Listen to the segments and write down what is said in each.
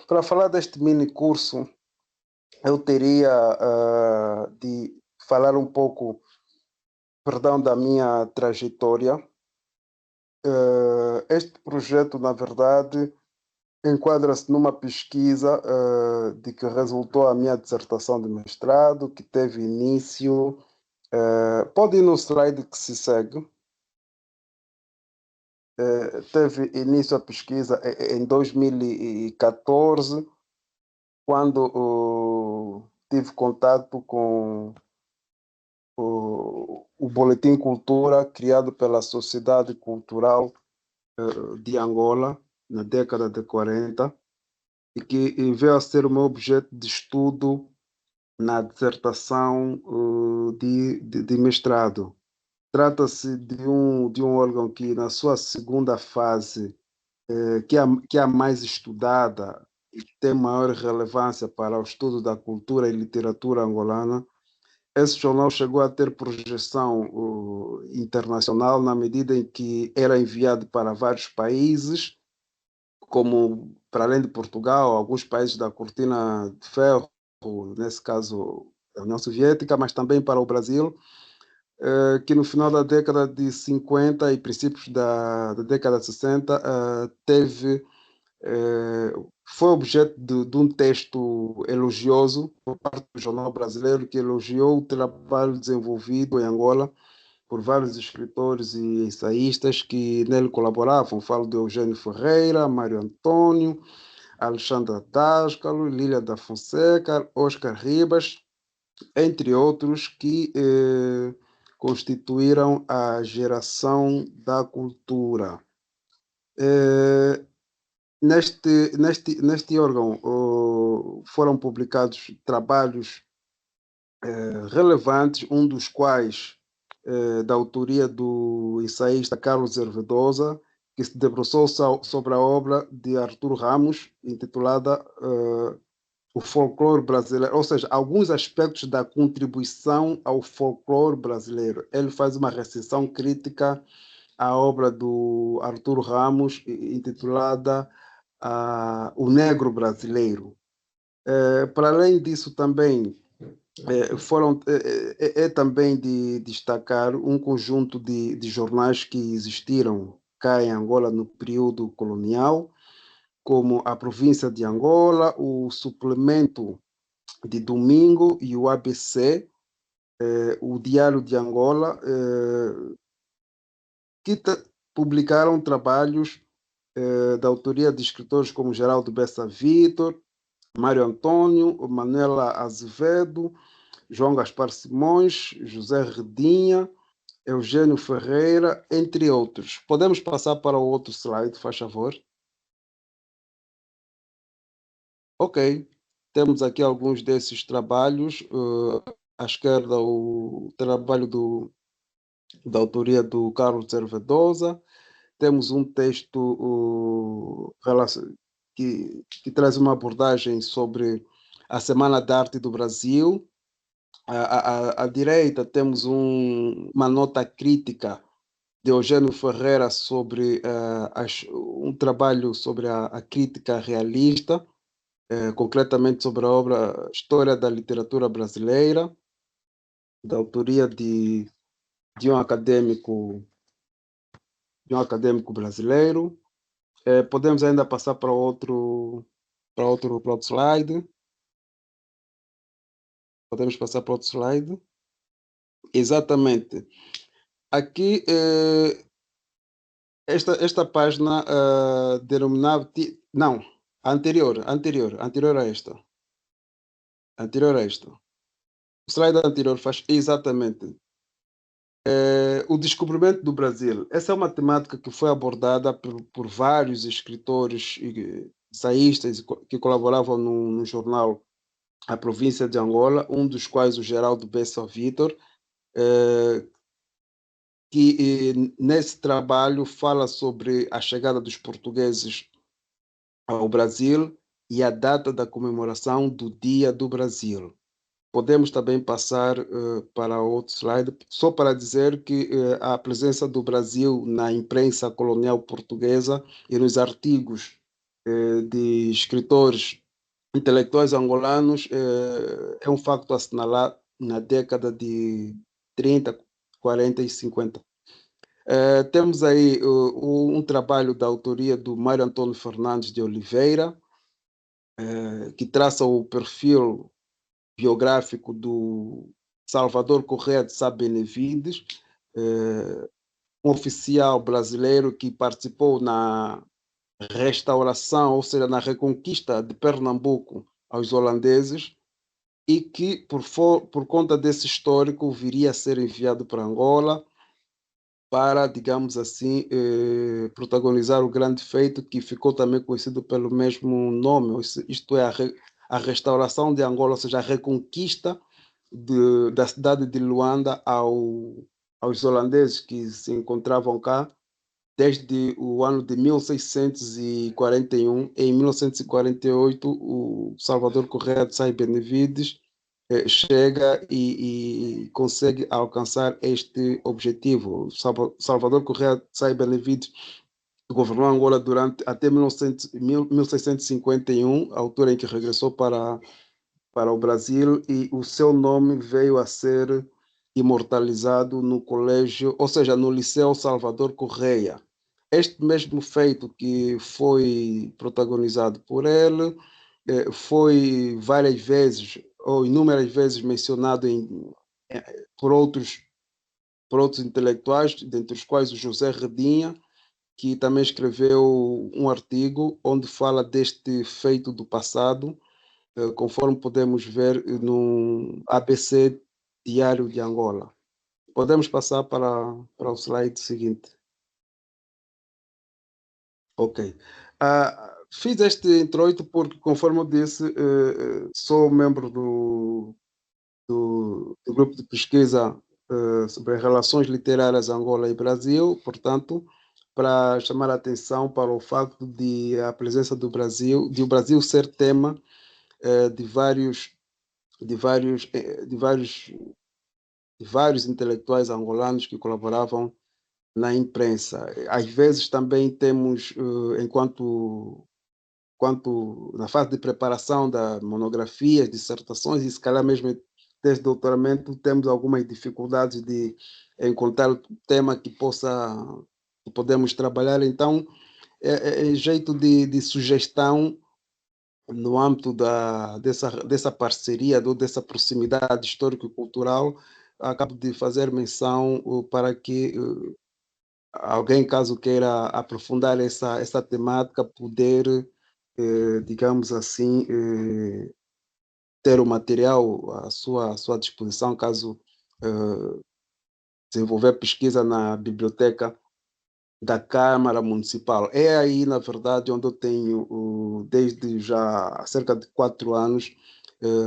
Para falar deste mini curso, eu teria de falar um pouco, perdão, da minha trajetória. Este projeto, na verdade, enquadra-se numa pesquisa de que resultou a minha dissertação de mestrado, que teve início. Pode ir no slide que se segue. Teve início a pesquisa em 2014, quando tive contato com o Boletim Cultura, criado pela Sociedade Cultural de Angola, na década de 40, e que veio a ser o meu objeto de estudo na dissertação de mestrado. Trata-se de um órgão que, na sua segunda fase, que é a mais estudada e que tem maior relevância para o estudo da cultura e literatura angolana. Esse jornal chegou a ter projeção internacional na medida em que era enviado para vários países, como para além de Portugal, alguns países da cortina de ferro, nesse caso a União Soviética, mas também para o Brasil, que no final da década de 50 e princípios da década de 60 teve foi objeto de um texto elogioso por parte do jornal brasileiro, que elogiou o trabalho desenvolvido em Angola por vários escritores e ensaístas que nele colaboravam. Falo de Eugênio Ferreira, Mário Antônio, Alexandra Táscalo, Lília da Fonseca, Oscar Ribas, entre outros, que constituíram a geração da cultura. Neste órgão foram publicados trabalhos relevantes, um dos quais da autoria do ensaísta Carlos Hervedosa, que se debruçou sobre a obra de Artur Ramos, intitulada O Folclore Brasileiro, ou seja, alguns aspectos da contribuição ao folclore brasileiro. Ele faz uma recensão crítica à obra do Artur Ramos, intitulada O Negro Brasileiro. Para além disso, também é também de destacar um conjunto de jornais que existiram cá em Angola no período colonial, como a Província de Angola, o Suplemento de Domingo e o ABC, o Diário de Angola, que publicaram trabalhos da autoria de escritores como Geraldo Bessa Vitor, Mário Antônio, Manuela Azevedo, João Gaspar Simões, José Redinha, Eugênio Ferreira, entre outros. Podemos passar para o outro slide, faz favor? Ok, temos aqui alguns desses trabalhos. À esquerda, o trabalho da autoria do Carlos Hervedosa. Temos um texto que traz uma abordagem sobre a Semana da Arte do Brasil. À direita, temos uma nota crítica de Eugênio Ferreira sobre um trabalho sobre a crítica realista, concretamente sobre a obra História da Literatura Brasileira, da autoria de um acadêmico, brasileiro. Podemos ainda passar para outro slide. Podemos passar para outro slide. Exatamente. Aqui, esta página denominava... Não, anterior a esta. Anterior a esta. O slide anterior faz exatamente o descobrimento do Brasil. Essa é uma temática que foi abordada por vários escritores e ensaístas que colaboravam no jornal A Província de Angola, um dos quais o Geraldo Bessa Vitor, que nesse trabalho fala sobre a chegada dos portugueses ao Brasil e a data da comemoração do Dia do Brasil. Podemos também passar para outro slide, só para dizer que a presença do Brasil na imprensa colonial portuguesa e nos artigos de escritores intelectuais angolanos é um facto a assinalar na década de 30, 40 e 50. Temos aí um trabalho da autoria do Mário Antônio Fernandes de Oliveira, que traça o perfil biográfico do Salvador Correia de Sá Benevides, um oficial brasileiro que participou na restauração, ou seja, na reconquista de Pernambuco aos holandeses, e que, por conta desse histórico, viria a ser enviado para Angola para, digamos assim, protagonizar o grande feito que ficou também conhecido pelo mesmo nome, isto é, a restauração de Angola, ou seja, a reconquista da cidade de Luanda aos holandeses que se encontravam cá desde o ano de 1641. Em 1948, o Salvador Correia de Sá Benevides chega e consegue alcançar este objetivo. Salvador Correia de Sá Benevides governou Angola durante até 1651, a altura em que regressou para o Brasil, e o seu nome veio a ser imortalizado no colégio, ou seja, no Liceu Salvador Correia. Este mesmo feito que foi protagonizado por ele foi várias vezes ou inúmeras vezes mencionado por outros intelectuais, dentre os quais o José Redinha, que também escreveu um artigo onde fala deste feito do passado, conforme podemos ver no ABC Diário de Angola. Podemos passar para o slide seguinte. Ok. Fiz este introito porque, conforme eu disse, sou membro do grupo de pesquisa sobre relações literárias Angola e Brasil, portanto, para chamar a atenção para o facto de a presença do Brasil, de o Brasil ser tema de vários intelectuais angolanos que colaboravam na imprensa. Às vezes também temos, enquanto na fase de preparação da monografias, dissertações e se calhar mesmo desde doutoramento, temos algumas dificuldades de encontrar o tema que podemos trabalhar. Então, é jeito de sugestão no âmbito dessa parceria, dessa proximidade histórico-cultural, acabo de fazer menção para que alguém, caso queira aprofundar essa temática, poder, digamos assim, ter o material à sua disposição, caso desenvolver pesquisa na biblioteca da Câmara Municipal. É aí, na verdade, onde eu tenho, desde já há cerca de 4 anos,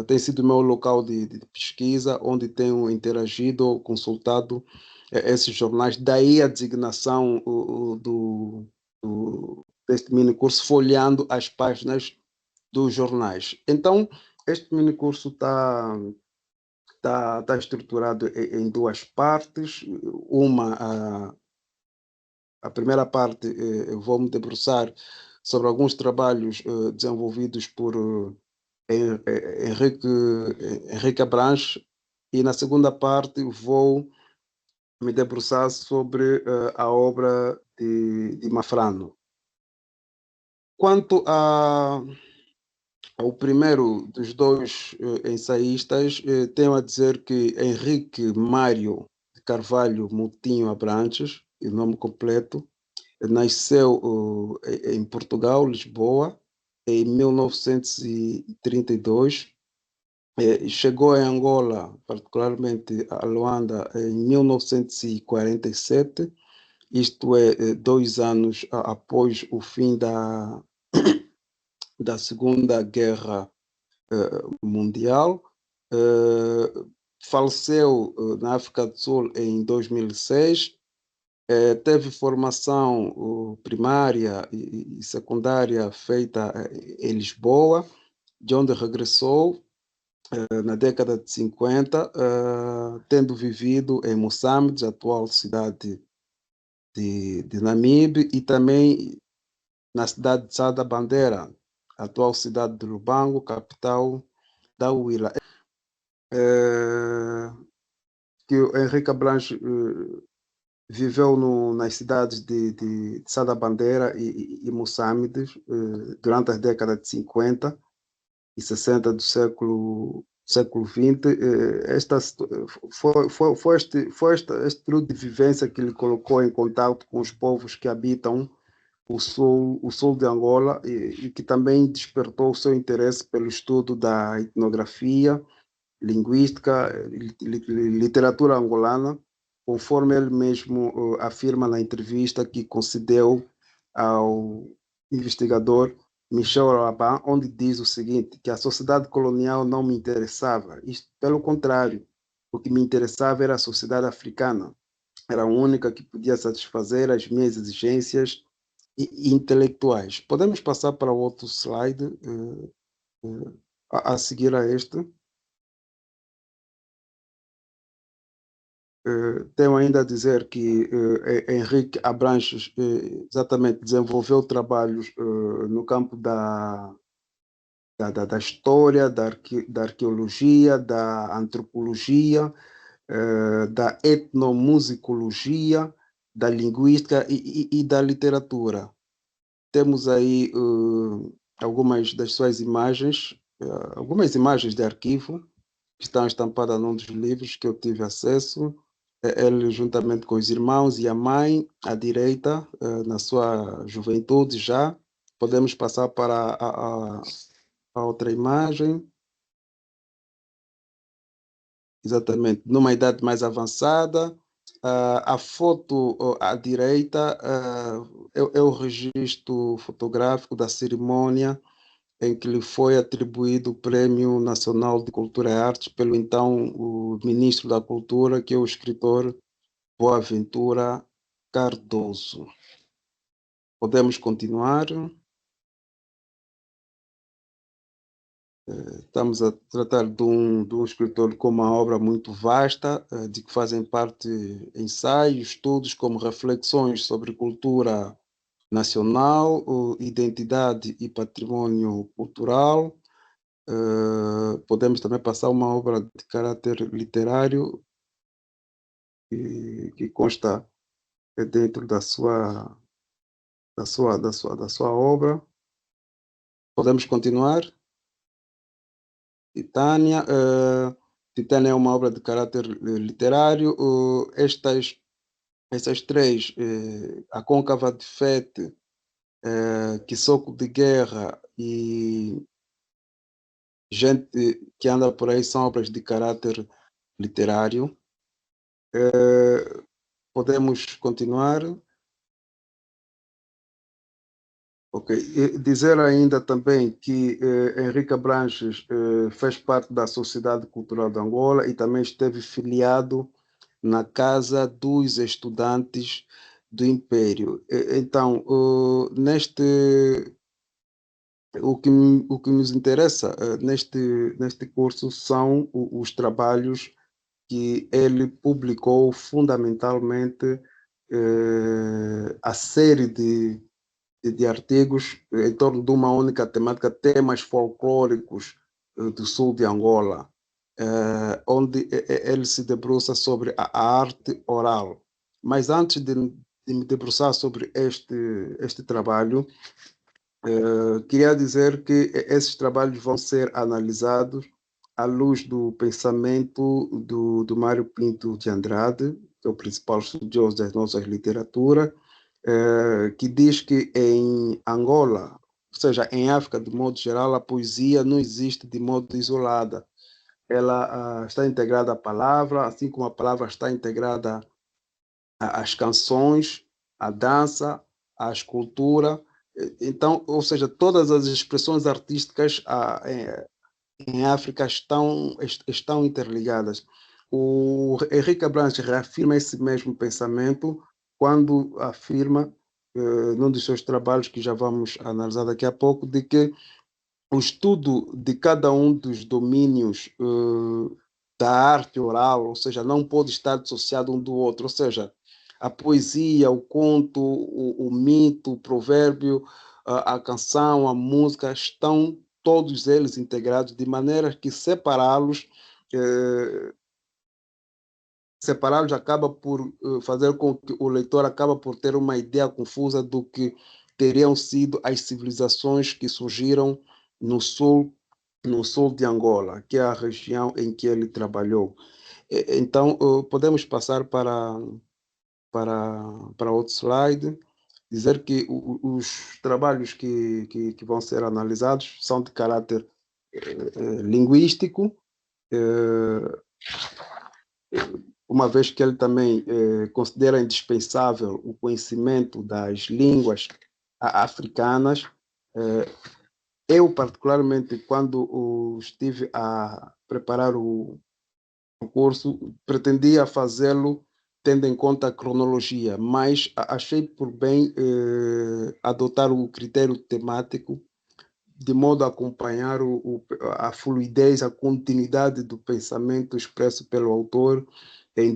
tem sido o meu local de pesquisa, onde tenho interagido, consultado esses jornais. Daí a designação deste mini curso, folheando as páginas dos jornais. Então, este mini curso está estruturado em duas partes. A primeira parte, eu vou me debruçar sobre alguns trabalhos desenvolvidos por Henrique Abranches, e na segunda parte vou me debruçar sobre a obra de Mafrano. Quanto ao primeiro dos dois ensaístas, tenho a dizer que Henrique Mário de Carvalho Moutinho Abranches, o nome completo, nasceu em Portugal, Lisboa, em 1932. Chegou em Angola, particularmente a Luanda, em 1947, isto é, 2 anos após o fim da Segunda Guerra Mundial. Faleceu na África do Sul em 2006. Teve formação primária e secundária feita em Lisboa, de onde regressou na década de 50, tendo vivido em Moçambique, atual cidade de Namibe, e também na cidade de Sá da Bandeira, atual cidade de Lubango, capital da Huila. Que o Henrique Abranches viveu nas cidades de Sá da Bandeira e Moçambique durante as décadas de 50 e 60 do século XX. Este período de vivência que lhe colocou em contato com os povos que habitam o sul de Angola e que também despertou o seu interesse pelo estudo da etnografia, linguística, literatura angolana, conforme ele mesmo afirma na entrevista que concedeu ao investigador Michel Laban, onde diz o seguinte, que a sociedade colonial não me interessava. Isto, pelo contrário, o que me interessava era a sociedade africana. Era a única que podia satisfazer as minhas exigências intelectuais. Podemos passar para o outro slide a seguir a este. Tenho ainda a dizer que Henrique Abranches exatamente desenvolveu trabalhos no campo da história, da arqueologia, da antropologia, da etnomusicologia, da linguística e da literatura. Temos aí algumas das suas imagens, algumas imagens de arquivo que estão estampadas num dos livros que eu tive acesso. Ele, juntamente com os irmãos e a mãe, à direita, na sua juventude já. Podemos passar para a outra imagem. Exatamente, numa idade mais avançada. A foto à direita é o registro fotográfico da cerimônia em que lhe foi atribuído o Prêmio Nacional de Cultura e Artes pelo então o Ministro da Cultura, que é o escritor Boaventura Cardoso. Podemos continuar. Estamos a tratar de um escritor com uma obra muito vasta, de que fazem parte ensaios, estudos como reflexões sobre cultura nacional, identidade e patrimônio cultural. Podemos também passar uma obra de caráter literário que consta dentro da sua obra. Podemos continuar. Titânia. Titânia é uma obra de caráter literário. Essas três, A Côncava de Fete, Que Soco de Guerra e Gente que Anda por Aí, são obras de caráter literário. Podemos continuar. Ok. E dizer ainda também que Henrique Abranches fez parte da Sociedade Cultural de Angola e também esteve filiado na Casa dos Estudantes do Império. Então, o que nos interessa neste curso são os trabalhos que ele publicou, fundamentalmente a série de artigos em torno de uma única temática, temas folclóricos do sul de Angola, onde ele se debruça sobre a arte oral. Mas antes de me debruçar sobre este trabalho, queria dizer que esses trabalhos vão ser analisados à luz do pensamento do Mário Pinto de Andrade, que é o principal estudioso das nossas literaturas, que diz que em Angola, ou seja, em África de modo geral, a poesia não existe de modo isolada. Ela está integrada à palavra, assim como a palavra está integrada às canções, à dança, à escultura. Então, ou seja, todas as expressões artísticas em África estão interligadas. O Henrique Abranches reafirma esse mesmo pensamento quando afirma, num dos seus trabalhos, que já vamos analisar daqui a pouco, de que o estudo de cada um dos domínios da arte oral, ou seja, não pode estar dissociado um do outro, ou seja, a poesia, o conto, o mito, o provérbio, a canção, a música, estão todos eles integrados, de maneira que eh, separá-los acaba por fazer com que o leitor acaba por ter uma ideia confusa do que teriam sido as civilizações que surgiram no sul, no sul de Angola, que é a região em que ele trabalhou. Então, podemos passar para outro slide, dizer que os trabalhos que vão ser analisados são de caráter linguístico, eh, uma vez que ele também considera indispensável o conhecimento das línguas africanas. Eu, particularmente, quando estive a preparar o curso, pretendia fazê-lo tendo em conta a cronologia, mas achei por bem adotar o critério temático de modo a acompanhar a fluidez, a continuidade do pensamento expresso pelo autor em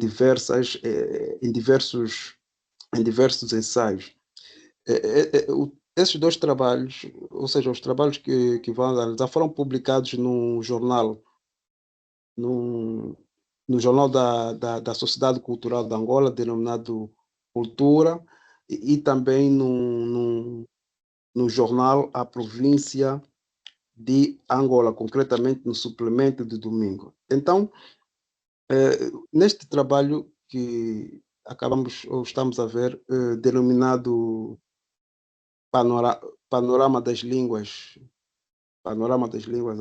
em diversos ensaios. Esses dois trabalhos, ou seja, os trabalhos que vão analisar, foram publicados num, no jornal da Sociedade Cultural de Angola, denominado Cultura, e também no jornal A Província de Angola, concretamente no suplemento de domingo. Então, neste trabalho que acabamos ou estamos a ver, denominado Panorama das Línguas, Panorama das Línguas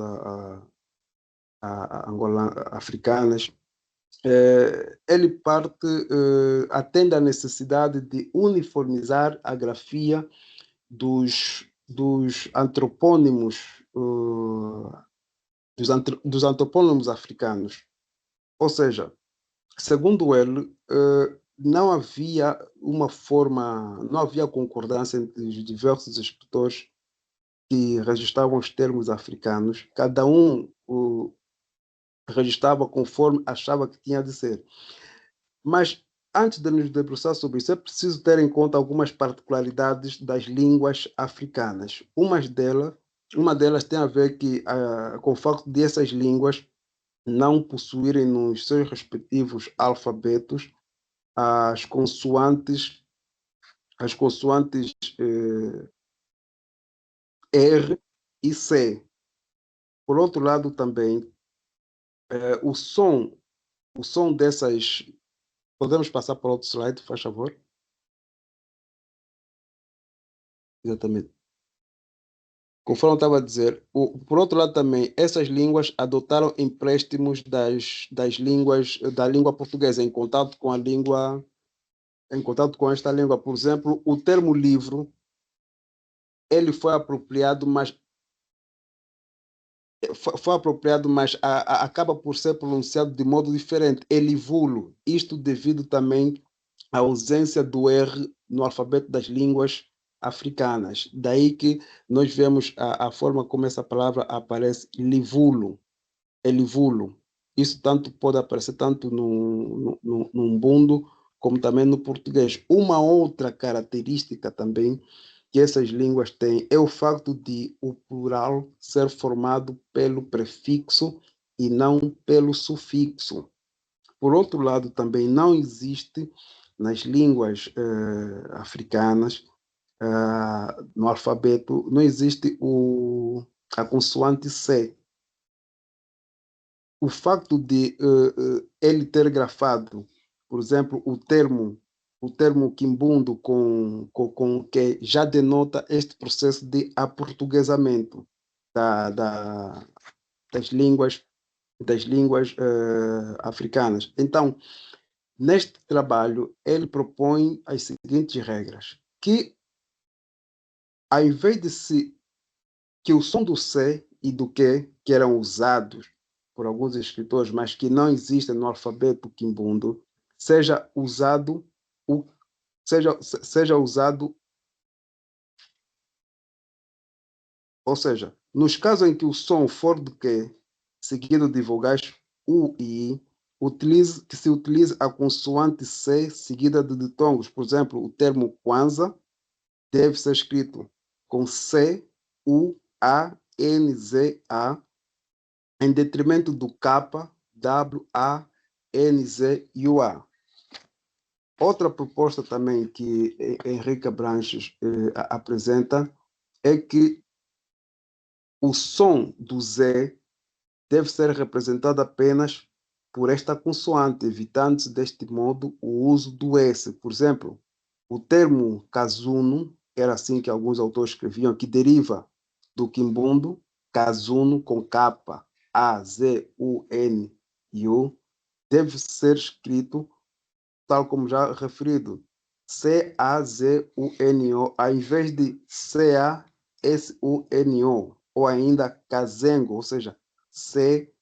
africanas, ele parte, atende à necessidade de uniformizar a grafia dos antropônimos, dos antropônimos africanos. Ou seja, segundo ele, não havia não havia concordância entre os diversos escritores que registravam os termos africanos, cada um registrava conforme achava que tinha de ser. Mas antes de nos debruçar sobre isso, é preciso ter em conta algumas particularidades das línguas africanas. Uma delas tem a ver com o facto de essas línguas não possuírem nos seus respectivos alfabetos as consoantes, as consoantes R e C. Por outro lado, também, o som dessas. Podemos passar para outro slide, faz favor? Exatamente. Conforme eu estava a dizer, por outro lado também, essas línguas adotaram empréstimos das línguas, da língua portuguesa, em contato com esta língua. Por exemplo, o termo livro, ele foi apropriado, mas acaba por ser pronunciado de modo diferente, elivulo. Isto devido também à ausência do R no alfabeto das línguas africanas. Daí que nós vemos a forma como essa palavra aparece, livulo, elivulo. Isso tanto pode aparecer tanto no Umbundo como também no português. Uma outra característica também que essas línguas têm é o facto de o plural ser formado pelo prefixo e não pelo sufixo. Por outro lado, também não existe nas línguas africanas, no alfabeto, não existe a consoante C. O facto de ele ter grafado, por exemplo, o termo quimbundo com que já denota este processo de aportuguesamento da, da, das línguas africanas. Então, neste trabalho, ele propõe as seguintes regras, que ao invés de que o som do C e do Q, que eram usados por alguns escritores, mas que não existem no alfabeto quimbundo, seja usado seja usado, ou seja, nos casos em que o som for de Q, seguido de vogais U e I, que se utilize a consoante C seguida de ditongos. Por exemplo, o termo Kwanzaa deve ser escrito com C-U-A-N-Z-A, em detrimento do K-W-A-N-Z-U-A. Outra proposta também que Henrique Abranches apresenta é que o som do Z deve ser representado apenas por esta consoante, evitando-se deste modo o uso do S. Por exemplo, o termo casuno, era assim que alguns autores escreviam, que deriva do quimbundo, casuno com K, A-Z-U-N-U, deve ser escrito tal como já referido, C-A-Z-U-N-O, ao invés de C-A-S-U-N-O, ou ainda Cazengo, ou seja, C-A-Z-N-G-O.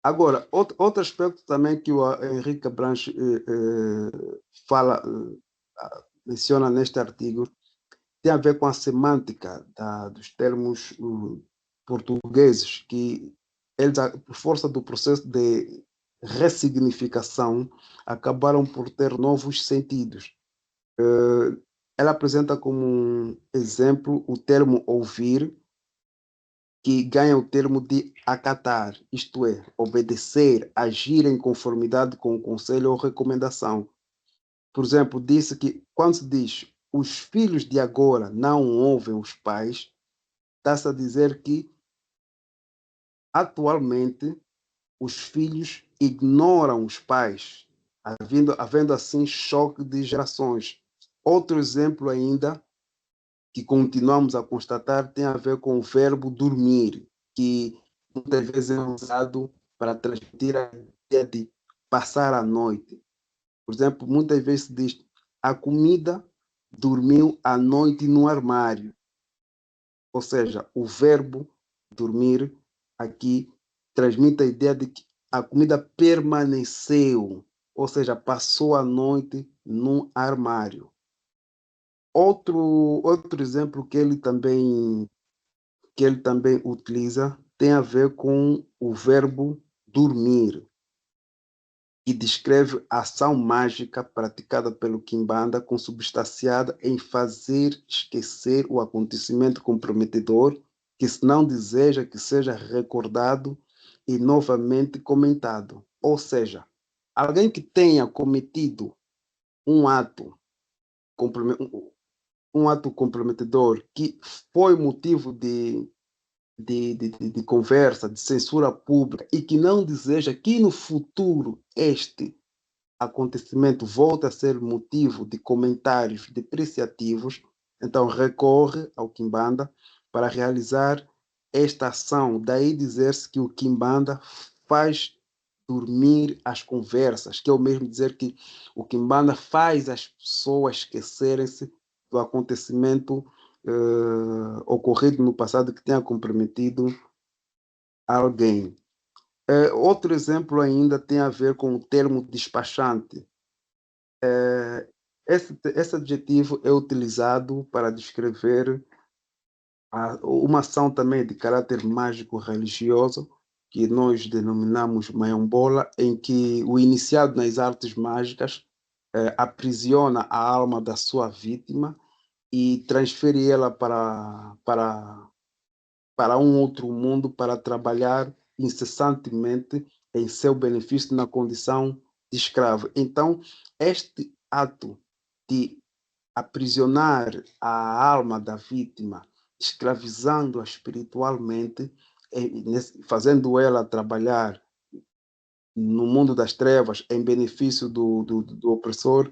Agora, outro aspecto também que o Henrique Branche fala, menciona neste artigo, tem a ver com a semântica dos termos portugueses, que eles, por força do processo de ressignificação, acabaram por ter novos sentidos. Ela apresenta como um exemplo o termo ouvir, que ganha o termo de acatar, isto é, obedecer, agir em conformidade com o conselho ou recomendação. Por exemplo, disse que quando se diz os filhos de agora não ouvem os pais, está-se a dizer que atualmente os filhos ignoram os pais, havendo assim choque de gerações. Outro exemplo ainda que continuamos a constatar tem a ver com o verbo dormir, que muitas vezes é usado para transmitir a ideia de passar a noite. Por exemplo, muitas vezes se diz a comida dormiu a noite no armário. Ou seja, o verbo dormir aqui transmite a ideia de que a comida permaneceu, ou seja, passou a noite no armário. Outro exemplo que ele também utiliza tem a ver com o verbo dormir, que descreve a ação mágica praticada pelo Kimbanda, consubstanciada em fazer esquecer o acontecimento comprometedor, que se não deseja que seja recordado e novamente comentado. Ou seja, alguém que tenha cometido um ato, um ato comprometedor que foi motivo de conversa, de censura pública e que não deseja que no futuro este acontecimento volta a ser motivo de comentários depreciativos, então recorre ao Kimbanda para realizar esta ação. Daí dizer-se que o Kimbanda faz dormir as conversas, que é o mesmo dizer que o Kimbanda faz as pessoas esquecerem-se do acontecimento ocorrido no passado que tenha comprometido alguém. Outro exemplo ainda tem a ver com o termo despachante. Esse adjetivo é utilizado para descrever uma ação também de caráter mágico-religioso, que nós denominamos mayombola, em que o iniciado nas artes mágicas aprisiona a alma da sua vítima e transfere ela para um outro mundo para trabalhar incessantemente em seu benefício na condição de escravo. Então, este ato de aprisionar a alma da vítima, escravizando-a espiritualmente, fazendo ela trabalhar no mundo das trevas em benefício do opressor,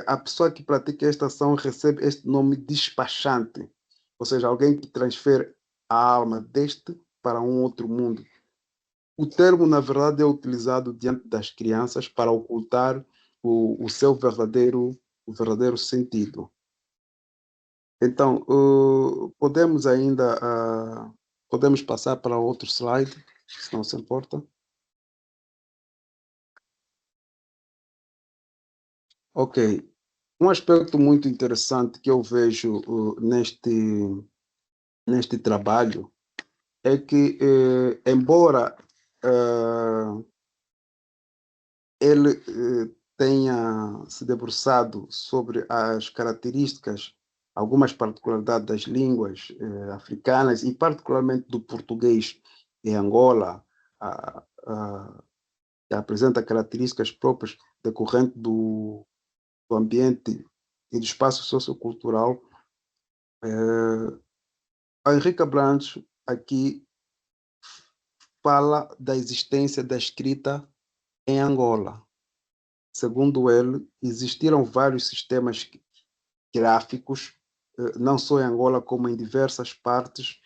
a pessoa que pratica esta ação recebe este nome despachante, ou seja, alguém que transfere a alma deste para um outro mundo. O termo, na verdade, é utilizado diante das crianças para ocultar o seu verdadeiro sentido. Então, podemos ainda podemos passar para outro slide, se não se importa. Ok. Um aspecto muito interessante que eu vejo neste trabalho é que, embora ele tenha se debruçado sobre as características, algumas particularidades das línguas africanas e particularmente do português em Angola, que apresenta características próprias decorrentes do ambiente e do espaço sociocultural. A Henrique Abrantes aqui fala da existência da escrita em Angola. Segundo ele, existiram vários sistemas gráficos, não só em Angola, como em diversas partes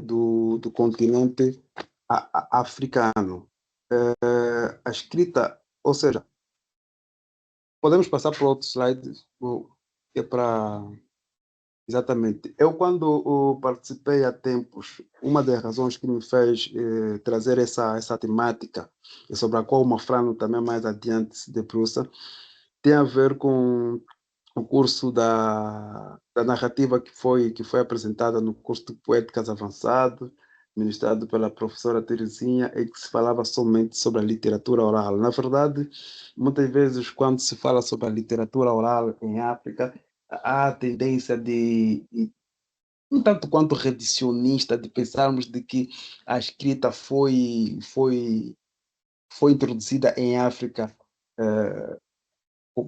do continente africano. A escrita, ou seja, podemos passar para outro slide, é para... Exatamente. Eu, quando participei há tempos, uma das razões que me fez trazer essa temática, e sobre a qual o Mafrano também mais adiante se debruça, tem a ver com o curso da narrativa que foi apresentada no curso de Poéticas Avançado, ministrado pela professora Terezinha, e que se falava somente sobre a literatura oral. Na verdade, muitas vezes, quando se fala sobre a literatura oral em África, há a tendência um tanto quanto reducionista, de pensarmos de que a escrita foi introduzida em África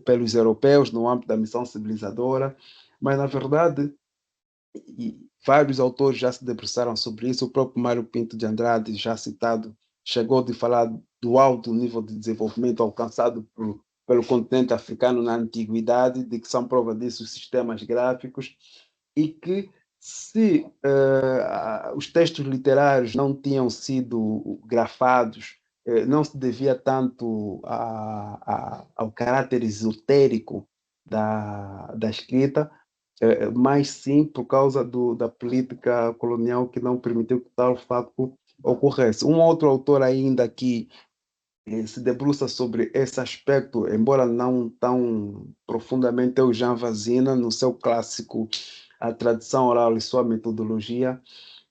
pelos europeus no âmbito da missão civilizadora, mas na verdade vários autores já se debruçaram sobre isso. O próprio Mário Pinto de Andrade, já citado, chegou de falar do alto nível de desenvolvimento alcançado pelo continente africano na antiguidade, de que são prova disso os sistemas gráficos, e que se os textos literários não tinham sido grafados, não se devia tanto ao caráter esotérico da escrita, mas sim por causa da política colonial que não permitiu que tal fato ocorresse. Um outro autor ainda que se debruça sobre esse aspecto, embora não tão profundamente, é o Jean Vazina, no seu clássico A Tradição Oral e Sua Metodologia,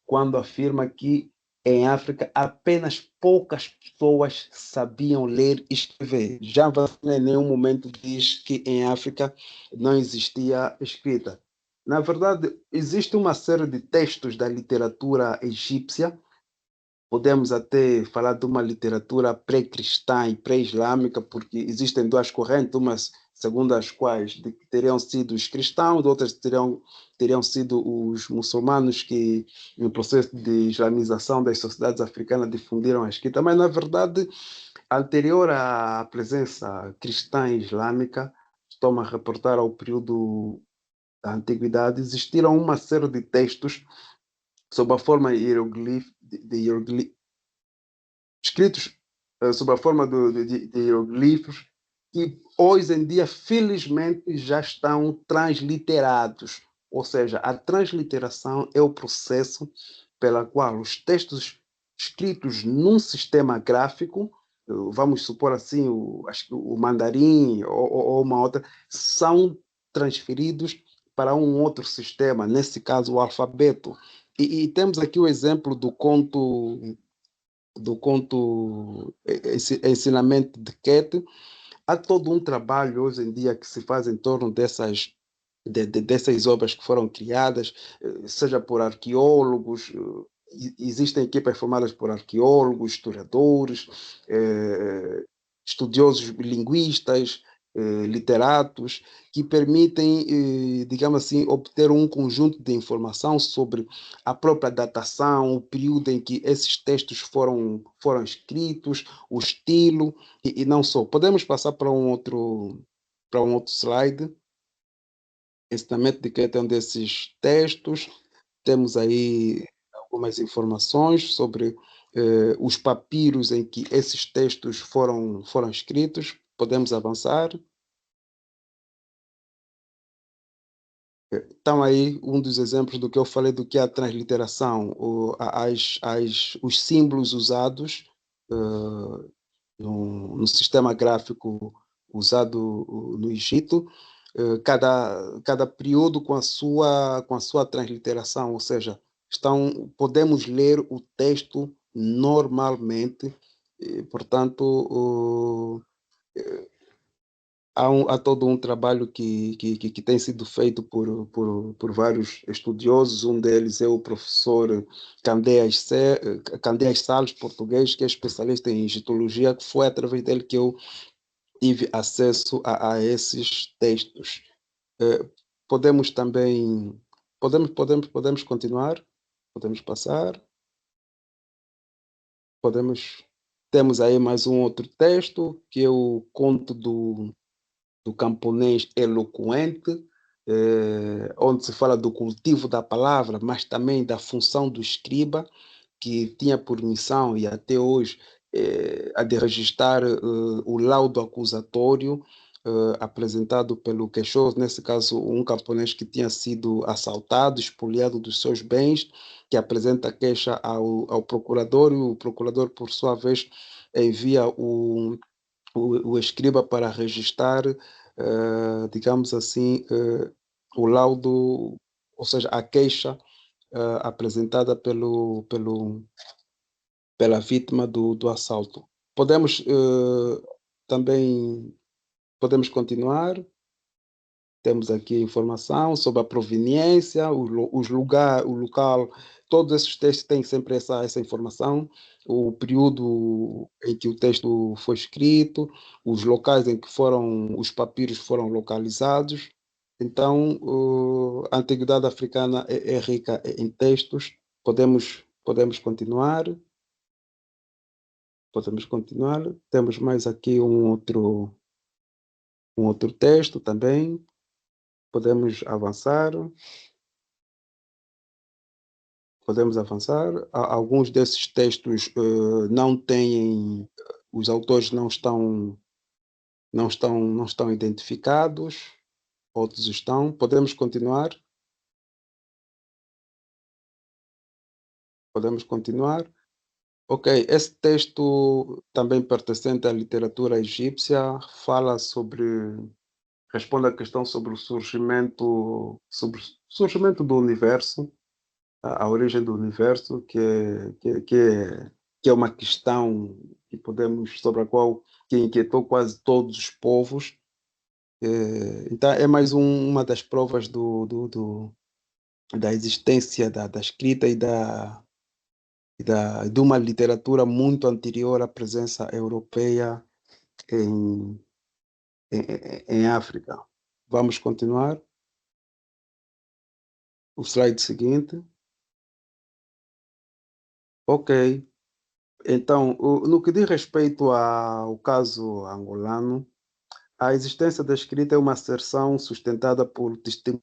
quando afirma que em África apenas poucas pessoas sabiam ler e escrever. Jean Vazina em nenhum momento diz que em África não existia escrita. Na verdade, existe uma série de textos da literatura egípcia. Podemos até falar de uma literatura pré-cristã e pré-islâmica, porque existem duas correntes, umas segundo as quais teriam sido os cristãos, outras teriam sido os muçulmanos que, no processo de islamização das sociedades africanas, difundiram a escrita. Mas, na verdade, anterior à presença cristã e islâmica, estou-me a reportar ao período da antiguidade, existiram uma série de textos sob a forma escritos sob a forma de hieroglifos, que hoje em dia, felizmente, já estão transliterados. Ou seja, a transliteração é o processo pela qual os textos escritos num sistema gráfico, vamos supor assim, acho que o mandarim ou uma outra, são transferidos para um outro sistema, nesse caso o alfabeto. E temos aqui o exemplo Ensinamento de Ket. Há todo um trabalho hoje em dia que se faz em torno dessas obras que foram criadas, seja por arqueólogos, existem equipas formadas por arqueólogos, historiadores, estudiosos linguistas, literatos, que permitem, digamos assim, obter um conjunto de informação sobre a própria datação, o período em que esses textos foram escritos, o estilo, e não só. Podemos passar para um outro slide. Ensinamento de Goethe é um desses textos. Temos aí algumas informações sobre os papiros em que esses textos foram escritos. Podemos avançar. Então, aí, um dos exemplos do que eu falei do que é a transliteração, os símbolos usados no sistema gráfico usado no Egito, cada período com a sua transliteração, ou seja, podemos ler o texto normalmente, portanto, há todo um trabalho que tem sido feito por vários estudiosos. Um deles é o professor Candeias Salles, português, que é especialista em egiptologia, que foi através dele que eu tive acesso a esses textos. Eh, Podemos também, podemos continuar, podemos passar, podemos, temos aí mais um outro texto, que é o conto do camponês eloquente, onde se fala do cultivo da palavra, mas também da função do escriba, que tinha por missão, e até hoje, a de registrar o laudo acusatório apresentado pelo queixoso, nesse caso, um camponês que tinha sido assaltado, expoliado dos seus bens, que apresenta a queixa ao procurador, e o procurador, por sua vez, envia o escriba para registrar, digamos assim, o laudo, ou seja, a queixa apresentada pela vítima do assalto. Podemos também podemos continuar. Temos aqui informação sobre a proveniência, o local, todos esses textos têm sempre essa informação, o período em que o texto foi escrito, os locais em que os papiros foram localizados. Então, a antiguidade africana é rica em textos. Podemos continuar. Podemos continuar. Temos mais aqui um outro texto também. Podemos avançar. Podemos avançar. Alguns desses textos não têm, os autores não estão identificados, outros estão. Podemos continuar. Podemos continuar. Ok, esse texto, também pertencente à literatura egípcia, fala sobre, responde à questão sobre o surgimento do universo, a origem do universo, que é uma questão sobre a qual que inquietou quase todos os povos. Então, é mais uma das provas da existência da escrita de uma literatura muito anterior à presença europeia em, em África. Vamos continuar. O slide seguinte. Ok. Então, no que diz respeito ao caso angolano, a existência da escrita é uma asserção sustentada por testemunhos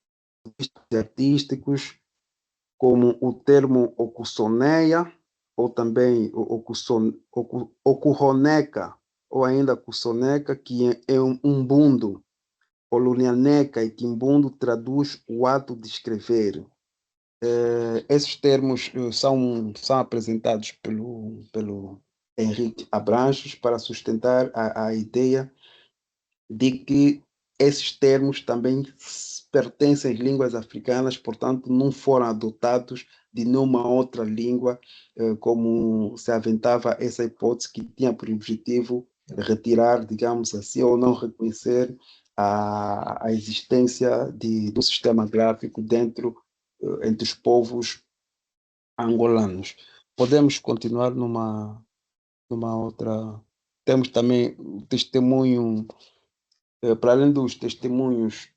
artísticos, como o termo ocusoneia, ou também ocuroneca, ou ainda cusoneca, que é um umbundo. Polonianeca e quimbundo traduz o ato de escrever. Esses termos são apresentados pelo Henrique Abranches para sustentar a ideia de que esses termos também pertencem às línguas africanas, portanto, não foram adotados de nenhuma outra língua, como se aventava essa hipótese que tinha por objetivo retirar, digamos assim, ou não reconhecer a existência do sistema gráfico entre os povos angolanos. Podemos continuar numa outra. Temos também o testemunho, para além dos testemunhos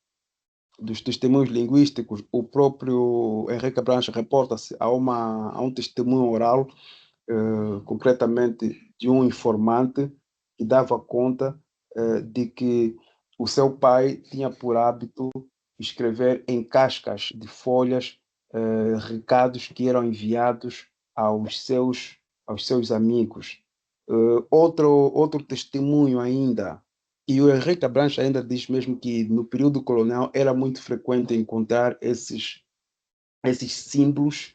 linguísticos, o próprio Henrique Abranches reporta-se a um testemunho oral, concretamente de um informante que dava conta de que o seu pai tinha por hábito escrever em cascas de folhas recados que eram enviados aos seus amigos. Outro testemunho ainda, e o Henrique Abranches ainda diz mesmo que no período colonial era muito frequente encontrar esses símbolos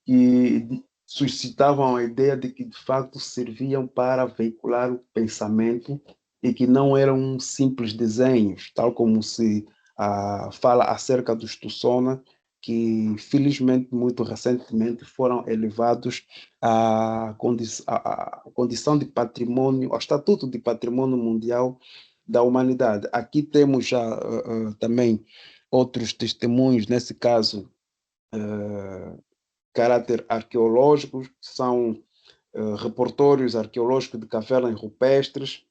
que suscitavam a ideia de que de facto serviam para veicular o pensamento e que não eram simples desenhos, tal como se fala acerca dos Tussona, que felizmente muito recentemente foram elevados à condição de patrimônio, ao estatuto de patrimônio mundial da humanidade. Aqui temos já também outros testemunhos, nesse caso, caráter arqueológico, são repertórios arqueológicos de cavernas rupestres,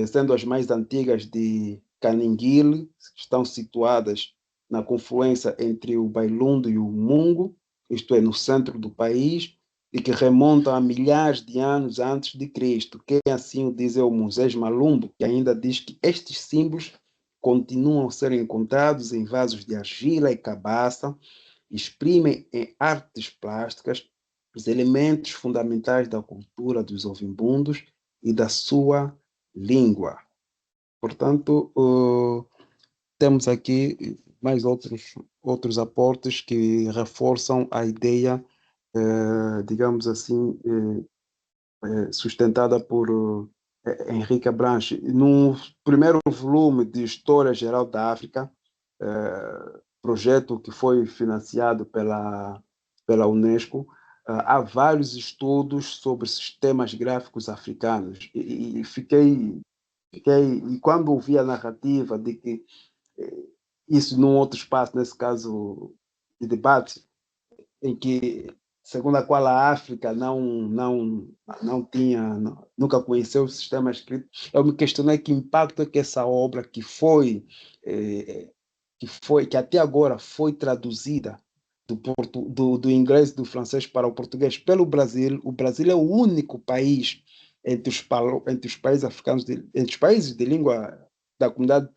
sendo as mais antigas de Caninguile, que estão situadas na confluência entre o Bailundo e o Mungo, isto é, no centro do país, e que remontam a milhares de anos antes de Cristo. Quem assim o diz é o Moisés Malumbo, que ainda diz que estes símbolos continuam a ser encontrados em vasos de argila e cabaça, exprimem em artes plásticas os elementos fundamentais da cultura dos ovimbundos e da sua língua. Portanto, temos aqui mais outros aportes que reforçam a ideia, digamos assim, sustentada por Henrique Abranches. No primeiro volume de História Geral da África, projeto que foi financiado pela Unesco, há vários estudos sobre sistemas gráficos africanos. E e quando ouvi a narrativa de que isso num outro espaço, nesse caso de debate, em que, segundo a qual a África não tinha, nunca conheceu o sistema escrito, eu me questionei que impacto é que essa obra eh, que até agora foi traduzida do inglês e do francês para o português pelo Brasil. O Brasil é o único país entre os países africanos, entre os países de língua da comunidade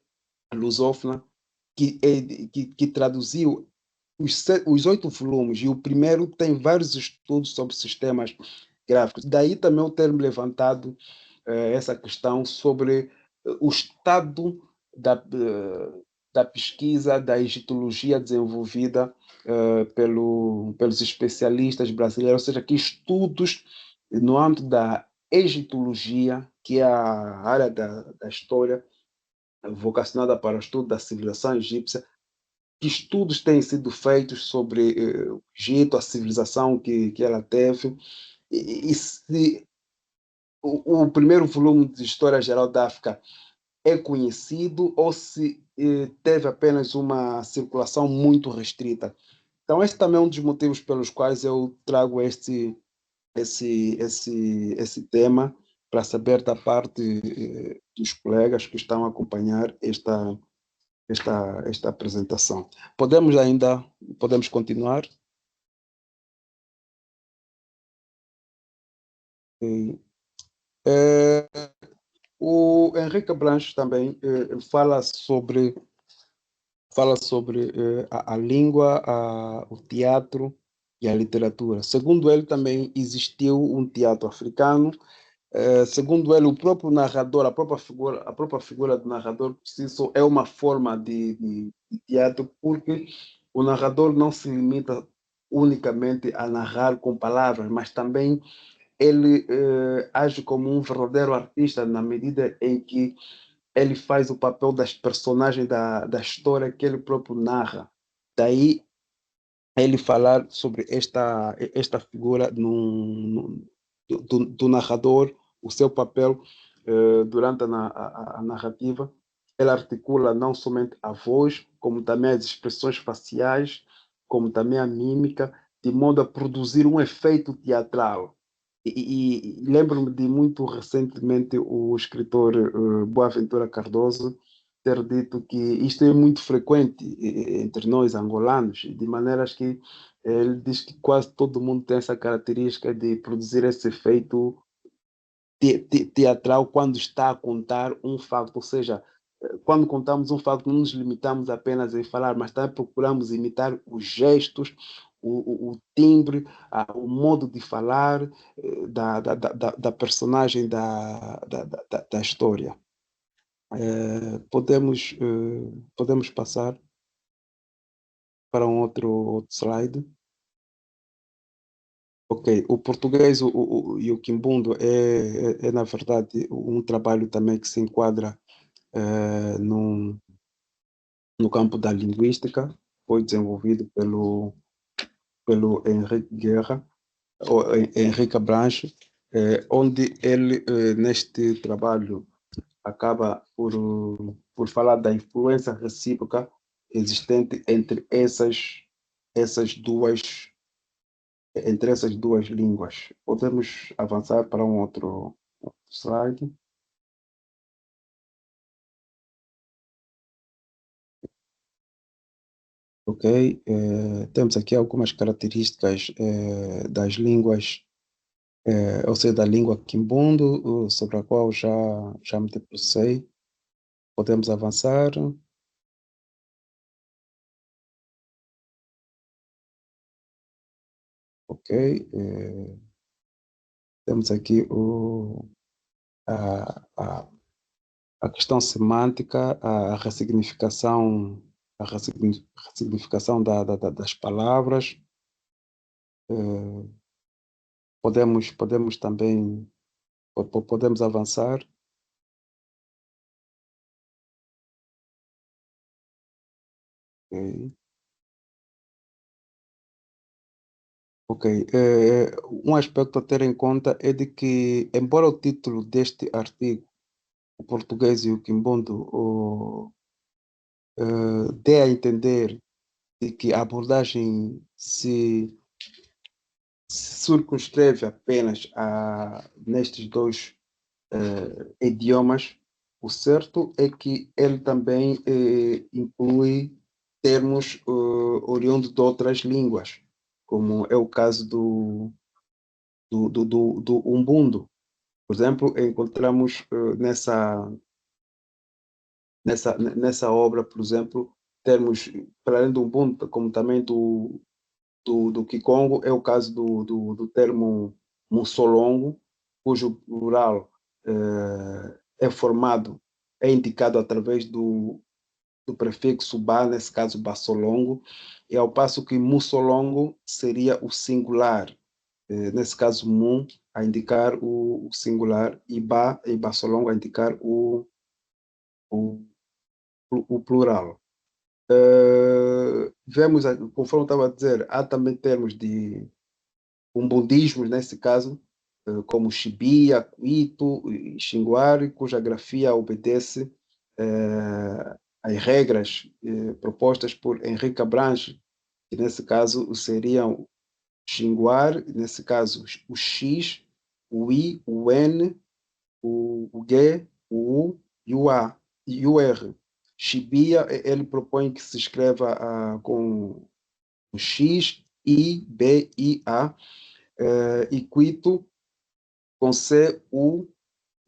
lusófona, que traduziu os 8 volumes, e o primeiro tem vários estudos sobre sistemas gráficos. Daí também eu ter me levantado essa questão sobre o estado da pesquisa da egiptologia desenvolvida pelos especialistas brasileiros, ou seja, que estudos no âmbito da egiptologia, que é a área da história vocacionada para o estudo da civilização egípcia, que estudos têm sido feitos sobre o Egito, a civilização que ela teve, e se o primeiro volume de História Geral da África é conhecido ou se teve apenas uma circulação muito restrita. Então, esse também é um dos motivos pelos quais eu trago esse tema, para saber da parte dos colegas que estão a acompanhar esta apresentação. Podemos continuar? Ok. Eh, o Henrique Branches também fala sobre a língua, o teatro e a literatura. Segundo ele, também existiu um teatro africano. Segundo ele, o próprio narrador, a própria figura do narrador por si só é uma forma de teatro, porque o narrador não se limita unicamente a narrar com palavras, mas também ele age como um verdadeiro artista na medida em que ele faz o papel das personagens da história que ele próprio narra. Daí ele falar sobre esta figura do narrador, o seu papel durante a narrativa. Ele articula não somente a voz, como também as expressões faciais, como também a mímica, de modo a produzir um efeito teatral. E lembro-me de muito recentemente o escritor Boaventura Cardoso ter dito que isto é muito frequente entre nós angolanos, de maneiras que ele diz que quase todo mundo tem essa característica de produzir esse efeito teatral quando está a contar um facto, ou seja, quando contamos um facto, não nos limitamos apenas a falar, mas também procuramos imitar os gestos, o timbre, o modo de falar da personagem da história. Podemos passar para um outro slide. Ok, o português e o quimbundo na verdade, um trabalho também que se enquadra eh, no, no campo da linguística. Foi desenvolvido pelo Henrique Guerra, ou Henrique Abranches, onde ele, neste trabalho, acaba por falar da influência recíproca existente entre essas duas línguas. Podemos avançar para um outro slide. Ok, temos aqui algumas características das línguas, ou seja, da língua Quimbundo, sobre a qual já me debrucei. Podemos avançar. Ok, temos aqui a, a, a questão semântica, a ressignificação, ressignificação das palavras. Podemos também, podemos avançar. Ok. Ok, um aspecto a ter em conta é de que, embora o título deste artigo, o português e o quimbundo, dê a entender de que a abordagem se circunscreve apenas nestes dois idiomas, o certo é que ele também inclui termos oriundos de outras línguas, como é o caso do Umbundo. Por exemplo, encontramos nessa obra, por exemplo, termos, para além do Ubuntu, como também do Kikongo, é o caso do termo Mussolongo, cujo plural é formado, é indicado através do prefixo ba, nesse caso Bassolongo, e ao passo que Mussolongo seria o singular, nesse caso Mu, a indicar o singular, e Ba e Bassolongo a indicar o, o plural. Vemos, conforme eu estava a dizer, há também termos de umbundismos, nesse caso, como Shibia, Cuito e Xinguari, cuja grafia obedece às regras propostas por Henrique Abranches, que nesse caso seriam Xinguar, nesse caso o X, o I, o N, o G, o U e o A e o R. Shibia, ele propõe que se escreva com o X, I, B, I, A, e Quito com C, U,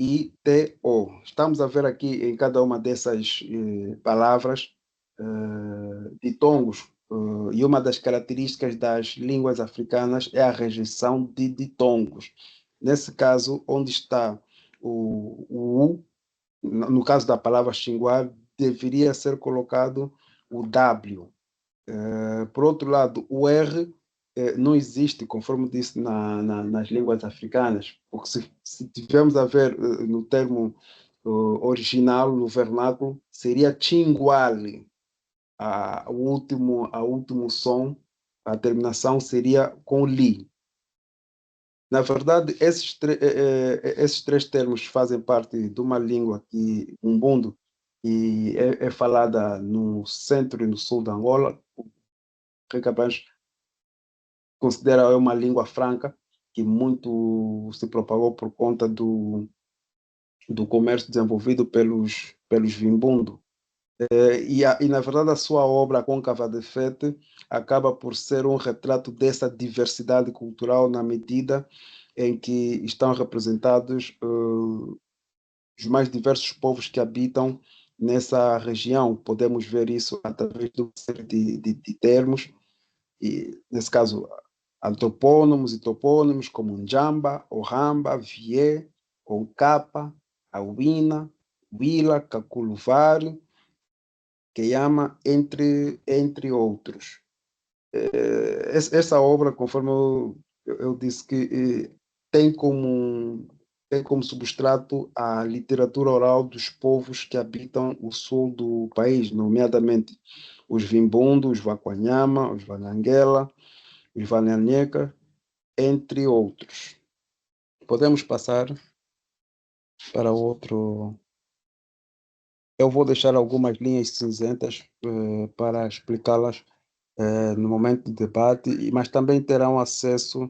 I, T, O. Estamos a ver aqui em cada uma dessas palavras ditongos, e uma das características das línguas africanas é a rejeição de ditongos. Nesse caso, onde está o U, no caso da palavra xinguar, deveria ser colocado o W. Por outro lado, o R não existe, conforme disse nas línguas africanas, porque se tivermos a ver no termo original, no vernáculo, seria Chinguale. O último som, a terminação seria com li. Na verdade, esses três termos fazem parte de uma língua que, Umbundo, e é falada no centro e no sul da Angola. O Recabães considera uma língua franca que muito se propagou por conta do comércio desenvolvido pelos Vimbundo. E, na verdade, a sua obra, Côncava de Fete, acaba por ser um retrato dessa diversidade cultural na medida em que estão representados os mais diversos povos que habitam nessa região. Podemos ver isso através de uma série de termos, e, nesse caso, antropônimos e topônimos como Njamba, Ohamba, Vie, Oncapa, Awina, Wila, Kakuluvari, Keyama, entre outros. Essa obra, conforme eu disse, que tem como substrato a literatura oral dos povos que habitam o sul do país, nomeadamente os Vimbundo, os Vacuanhama, os Vananguela, os Vananheca, entre outros. Podemos passar para outro. Eu vou deixar algumas linhas cinzentas para explicá-las no momento do debate, mas também terão acesso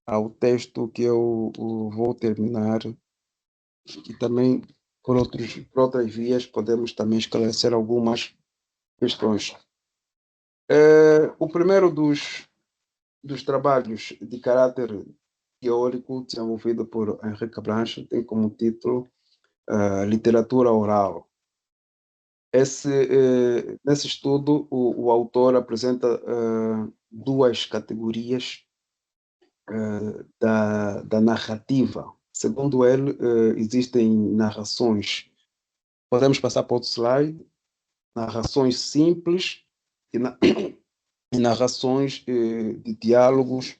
ao texto que eu vou terminar e também por outras vias podemos também esclarecer algumas questões. O primeiro dos trabalhos de caráter teórico desenvolvido por Henrique Branche tem como título Literatura Oral. Nesse estudo, o autor apresenta duas categorias da narrativa. Segundo ele, existem narrações. Podemos passar para outro slide. Narrações simples e, e narrações de diálogos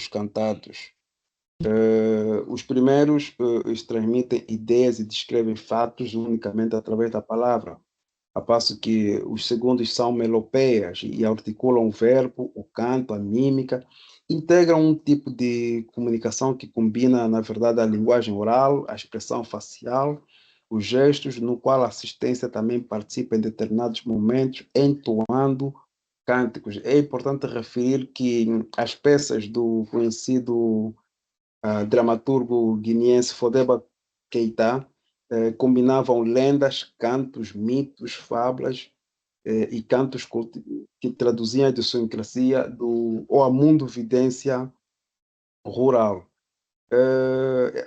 cantados. Os primeiros transmitem ideias e descrevem fatos unicamente através da palavra, a passo que os segundos são melopeias e articulam o verbo, o canto, a mímica, integram um tipo de comunicação que combina, na verdade, a linguagem oral, a expressão facial, os gestos, no qual a assistência também participa em determinados momentos, entoando cânticos. É importante referir que as peças do conhecido dramaturgo guineense Fodeba Keita combinavam lendas, cantos, mitos, fábulas e cantos que traduziam a idiosincrasia ou a mundovidência rural.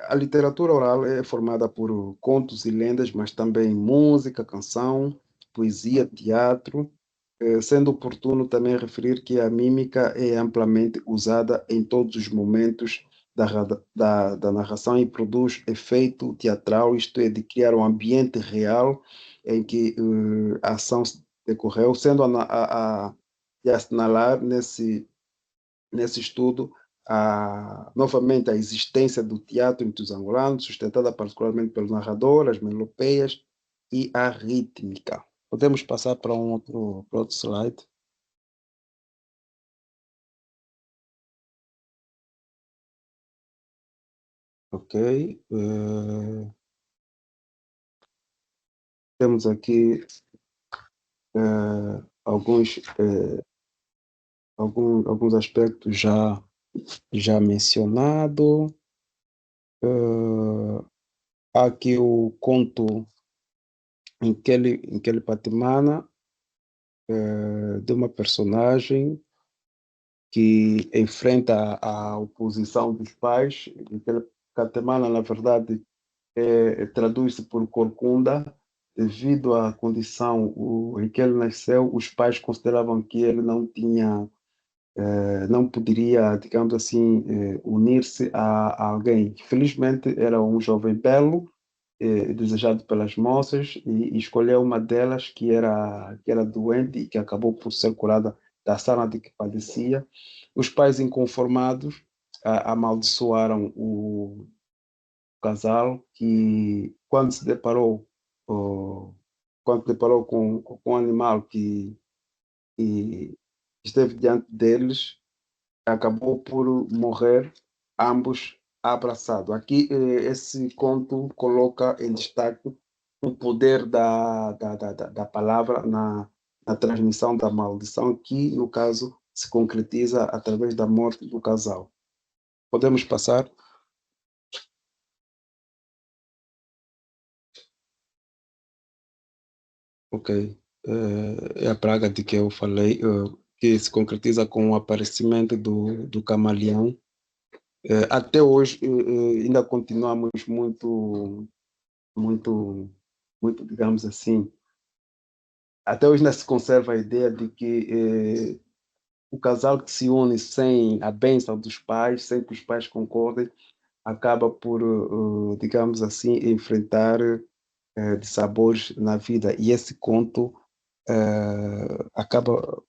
A literatura oral é formada por contos e lendas, mas também música, canção, poesia, teatro, sendo oportuno também referir que a mímica é amplamente usada em todos os momentos da narração e produz efeito teatral, isto é, de criar um ambiente real em que a ação decorreu, sendo de assinalar nesse estudo novamente a existência do teatro entre os angolanos, sustentada particularmente pelo narrador, as melopeias e a rítmica. Podemos passar para para outro slide. Ok. Temos aqui alguns aspectos já mencionados. Há aqui o conto em que ele patimana de uma personagem que enfrenta a oposição dos pais. Aquele Catemana, na verdade, traduz-se por corcunda, devido à condição em que ele nasceu, os pais consideravam que ele não poderia, digamos assim, unir-se a alguém. Felizmente, era um jovem belo, desejado pelas moças, e escolheu uma delas que era doente e que acabou por ser curada da sarna de que padecia. Os pais inconformados amaldiçoaram o casal que, oh, quando se deparou com um animal que esteve diante deles, acabou por morrer ambos abraçados. Aqui, esse conto coloca em destaque o poder da palavra na transmissão da maldição, que, no caso, se concretiza através da morte do casal. Podemos passar? Ok. É a praga de que eu falei, que se concretiza com o aparecimento do camaleão. Até hoje, ainda continuamos muito, digamos assim, até hoje ainda se conserva a ideia de que o casal que se une sem a bênção dos pais, sem que os pais concordem, acaba por, digamos assim, enfrentar dissabores na vida. E esse conto acaba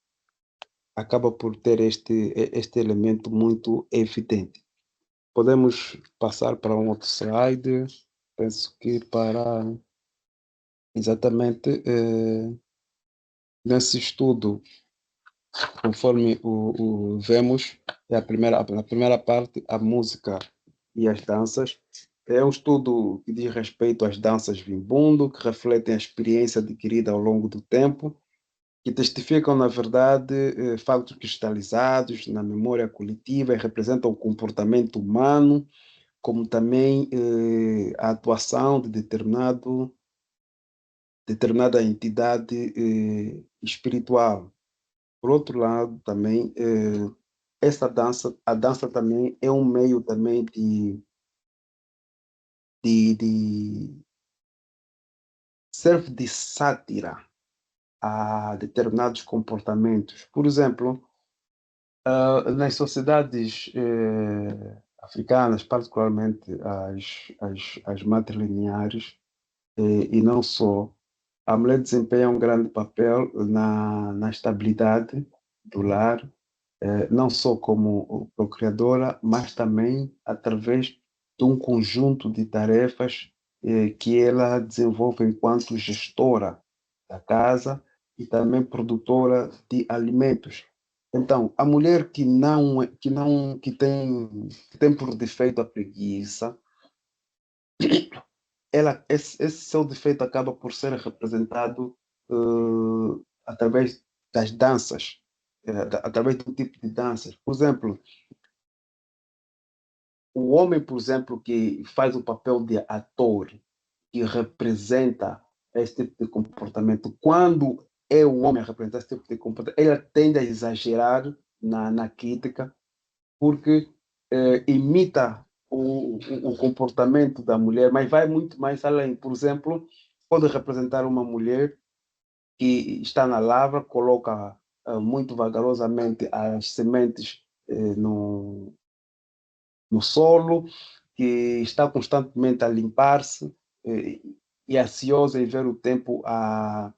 por ter este elemento muito evidente. Podemos passar para um outro slide. Penso que para exatamente nesse estudo, conforme vemos, na primeira parte, a música e as danças. É um estudo que diz respeito às danças vimbundo, que refletem a experiência adquirida ao longo do tempo, que testificam, na verdade, factos cristalizados na memória coletiva e representam o comportamento humano, como também a atuação de determinada entidade espiritual. Por outro lado, também, a dança também é um meio também de serve de sátira a determinados comportamentos. Por exemplo, nas sociedades africanas, particularmente as matrilineares, e não só, a mulher desempenha um grande papel na estabilidade do lar, não só como procriadora, mas também através de um conjunto de tarefas que ela desenvolve enquanto gestora da casa e também produtora de alimentos. Então, a mulher que tem por defeito a preguiça, esse seu defeito acaba por ser representado através das danças, através do tipo de danças. Por exemplo, o homem, por exemplo, que faz o papel de ator, que representa esse tipo de comportamento, quando é o homem a representar esse tipo de comportamento, ele tende a exagerar na crítica, porque imita o comportamento da mulher, mas vai muito mais além. Por exemplo, pode representar uma mulher que está na lavra, coloca muito vagarosamente as sementes no solo, que está constantemente a limpar-se eh, e ansiosa em ver o tempo a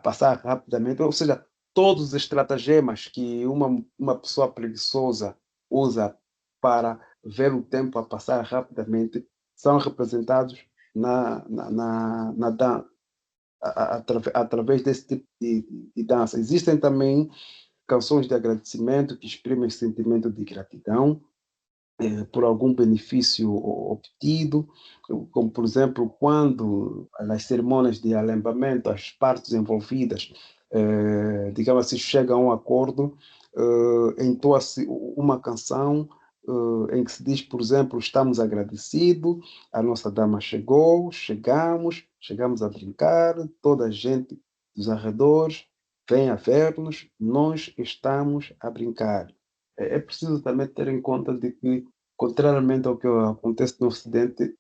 passar rapidamente. Ou seja, todos os estratagemas que uma pessoa preguiçosa usa para ver o tempo a passar rapidamente são representados na dança, através desse tipo de dança. Existem também canções de agradecimento que exprimem sentimento de gratidão por algum benefício obtido, como por exemplo, quando nas cerimônias de alembamento as partes envolvidas, digamos assim, chegam a um acordo, entoa-se uma canção em que se diz, por exemplo, estamos agradecidos, a nossa dama chegou, chegamos a brincar, toda a gente dos arredores vem a ver-nos, nós estamos a brincar. É preciso também ter em conta de que, contrariamente ao que acontece no Ocidente,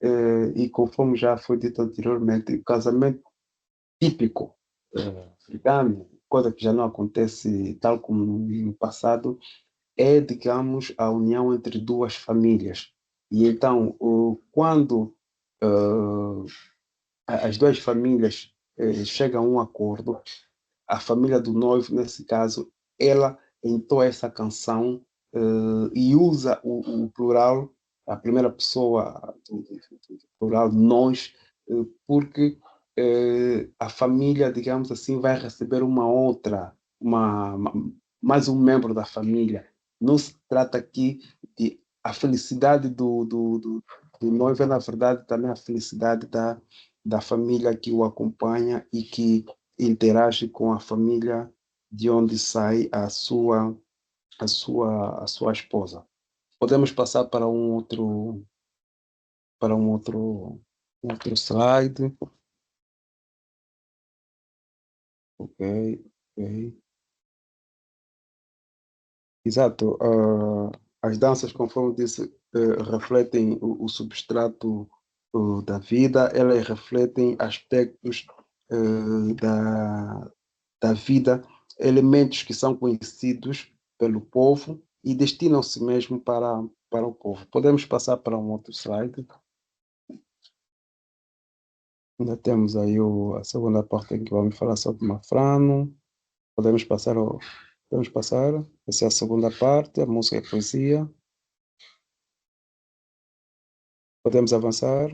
e conforme já foi dito anteriormente, o casamento típico africano, coisa que já não acontece tal como no passado, é, digamos, a união entre duas famílias. E então, quando as duas famílias chegam a um acordo, a família do noivo, nesse caso, ela entoa essa canção e usa o plural, a primeira pessoa do plural, nós, porque a família, digamos assim, vai receber mais um membro da família. Não se trata aqui de a felicidade do noivo, é, na verdade, também a felicidade da família que o acompanha e que interage com a família de onde sai a sua esposa. Podemos passar para um outro slide. Ok, ok. Exato. As danças, conforme disse, refletem o substrato da vida, elas refletem aspectos da vida, elementos que são conhecidos pelo povo e destinam-se mesmo para o povo. Podemos passar para um outro slide. Ainda temos aí a segunda parte em que vamos falar sobre Mafrano. Podemos passar. Essa é a segunda parte, a música e a poesia. Podemos avançar.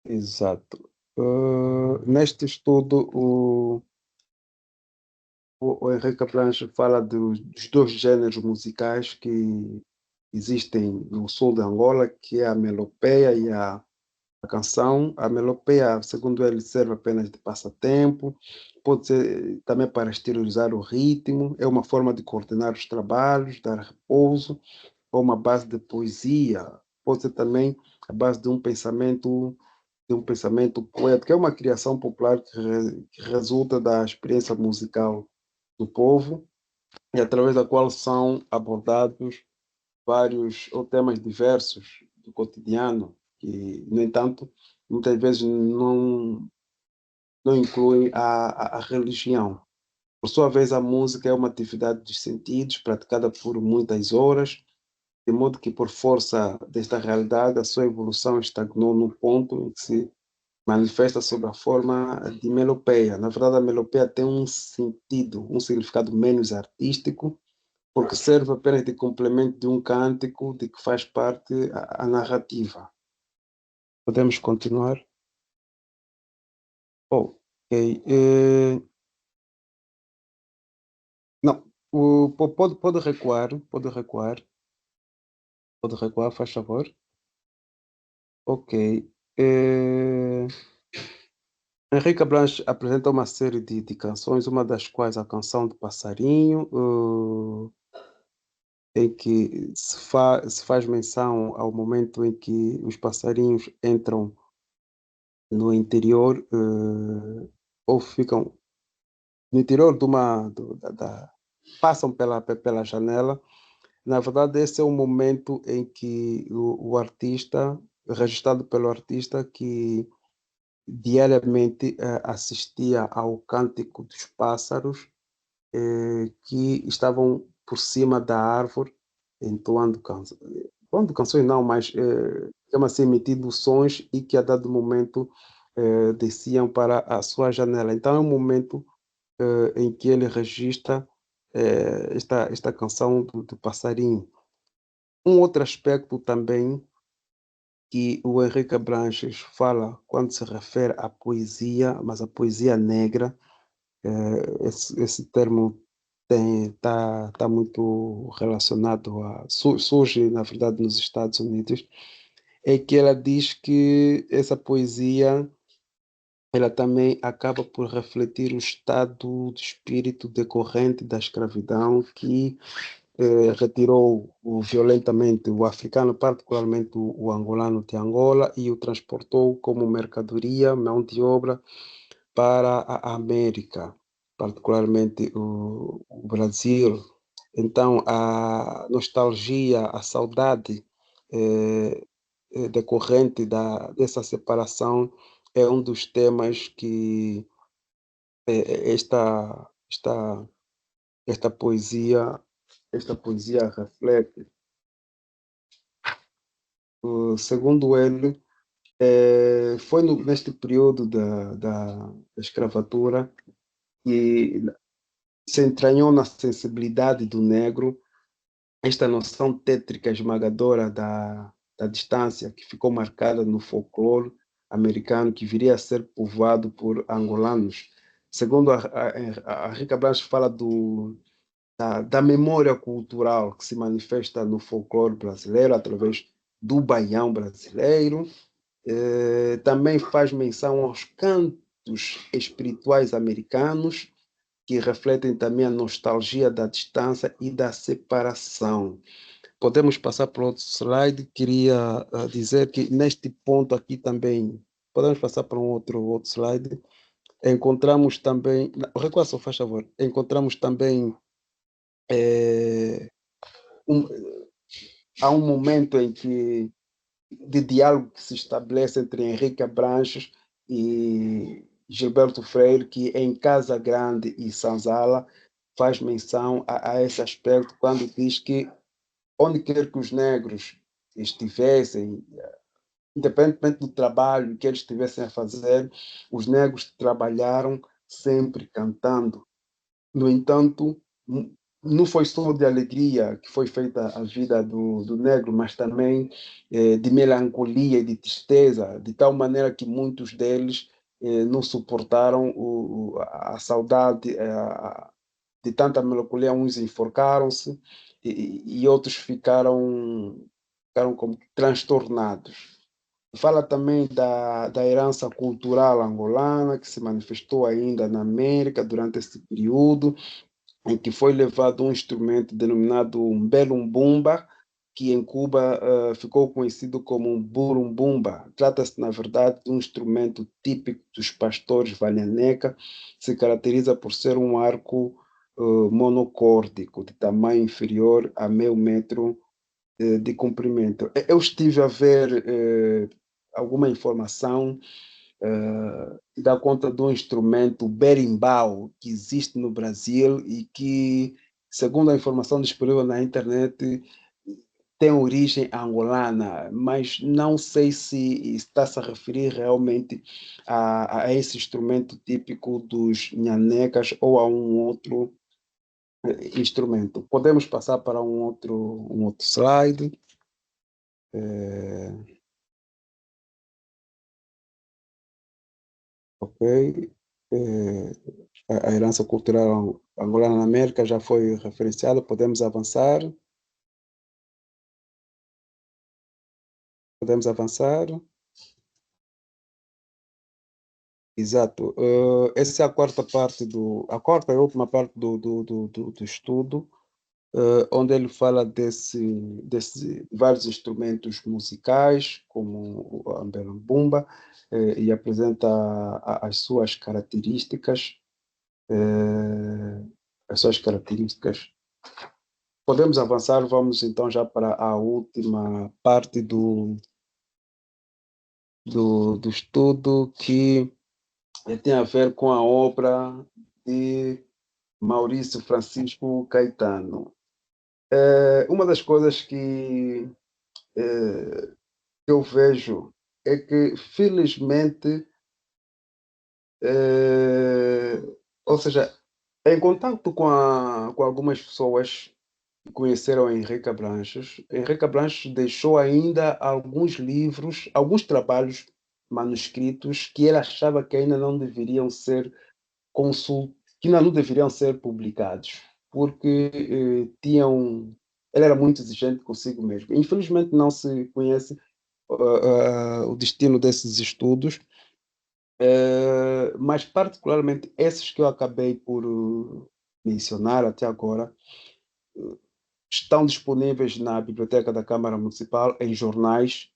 Exato. Neste estudo, o Henrique Abranches fala dos dois gêneros musicais existem no sul de Angola, que é a melopeia e a canção. A melopeia, segundo ele, serve apenas de passatempo, pode ser também para exteriorizar o ritmo, é uma forma de coordenar os trabalhos, dar repouso, ou uma base de poesia, pode ser também a base de um pensamento poético, é uma criação popular que resulta da experiência musical do povo e através da qual são abordados vários ou temas diversos do cotidiano, que, no entanto, muitas vezes não incluem a religião. Por sua vez, a música é uma atividade dos sentidos, praticada por muitas horas, de modo que, por força desta realidade, a sua evolução estagnou no ponto em que se manifesta sob a forma de melopeia. Na verdade, a melopeia tem um sentido, um significado menos artístico, porque serve apenas de complemento de um cântico de que faz parte a narrativa. Podemos continuar? Oh, ok. Não, pode recuar, faz favor. Ok. Eh, Henrique Abranches apresenta uma série de canções, uma das quais a canção do Passarinho, em que se faz menção ao momento em que os passarinhos entram no interior, ou ficam no interior de passam pela janela. Na verdade, esse é o momento em que o artista, registrado pelo artista, que diariamente assistia ao cântico dos pássaros que estavam por cima da árvore, entoando canções. Entoando canções não, mas digamos assim, emitindo sons e que a dado momento desciam para a sua janela. Então é um momento em que ele registra esta canção do passarinho. Um outro aspecto também que o Henrique Abranches fala quando se refere à poesia, mas a poesia negra, esse termo tá muito relacionado surge, na verdade, nos Estados Unidos, é que ela diz que essa poesia ela também acaba por refletir o estado de espírito decorrente da escravidão que retirou violentamente o africano, particularmente o angolano de Angola, e o transportou como mercadoria, mão de obra, para a América, particularmente o Brasil. Então, a nostalgia, a saudade decorrente dessa separação é um dos temas que esta, esta poesia reflete. Segundo ele, foi neste período da escravatura que se entranhou na sensibilidade do negro esta noção tétrica esmagadora da distância que ficou marcada no folclore americano que viria a ser povoado por angolanos. Segundo a Rica Blanche fala da memória cultural que se manifesta no folclore brasileiro através do baião brasileiro, também faz menção aos cantos espirituais americanos, que refletem também a nostalgia da distância e da separação. Podemos passar para outro slide. Queria dizer que neste ponto aqui também, podemos passar para um outro slide. Encontramos também, recua só, faz favor, encontramos também eh, um, há um momento em que de diálogo que se estabelece entre Henrique Abranches e Gilberto Freire, que em Casa Grande e Sanzala faz menção a esse aspecto quando diz que onde quer que os negros estivessem, independentemente do trabalho que eles estivessem a fazer, os negros trabalharam sempre cantando. No entanto, não foi só de alegria que foi feita a vida do negro, mas também de melancolia e de tristeza, de tal maneira que muitos deles não suportaram a saudade, de tanta melancolia, uns enforcaram-se e outros ficaram como transtornados. Fala também da herança cultural angolana, que se manifestou ainda na América durante esse período, em que foi levado um instrumento denominado Mbelum-Bumba, que em Cuba ficou conhecido como um burumbumba. Trata-se, na verdade, de um instrumento típico dos pastores Valhaneca, se caracteriza por ser um arco monocórdico, de tamanho inferior a meio metro de comprimento. Eu estive a ver alguma informação que dá conta de um instrumento berimbau que existe no Brasil e que, segundo a informação disponível na internet, tem origem angolana, mas não sei se está-se a referir realmente a esse instrumento típico dos nhanecas ou a um outro instrumento. Podemos passar para um outro slide. Ok. Eh, a herança cultural angolana na América já foi referenciada, podemos avançar. Podemos avançar. Exato. Essa é a quarta e última parte do estudo, onde ele fala desse vários instrumentos musicais, como o ambera-bumba, e apresenta as suas características. As suas características. Podemos avançar, vamos então já para a última parte do estudo, que tem a ver com a obra de Maurício Francisco Caetano. Uma das coisas que eu vejo é que, felizmente, eh, ou seja, em contato com algumas pessoas que conheceram Henrique Abranches, Henrique Abranches deixou ainda alguns livros, alguns trabalhos manuscritos que ele achava que ainda não deveriam ser que ainda não deveriam ser publicados, porque ele era muito exigente consigo mesmo. Infelizmente não se conhece o destino desses estudos, mas particularmente esses que eu acabei por mencionar até agora, estão disponíveis na biblioteca da Câmara Municipal, em jornais.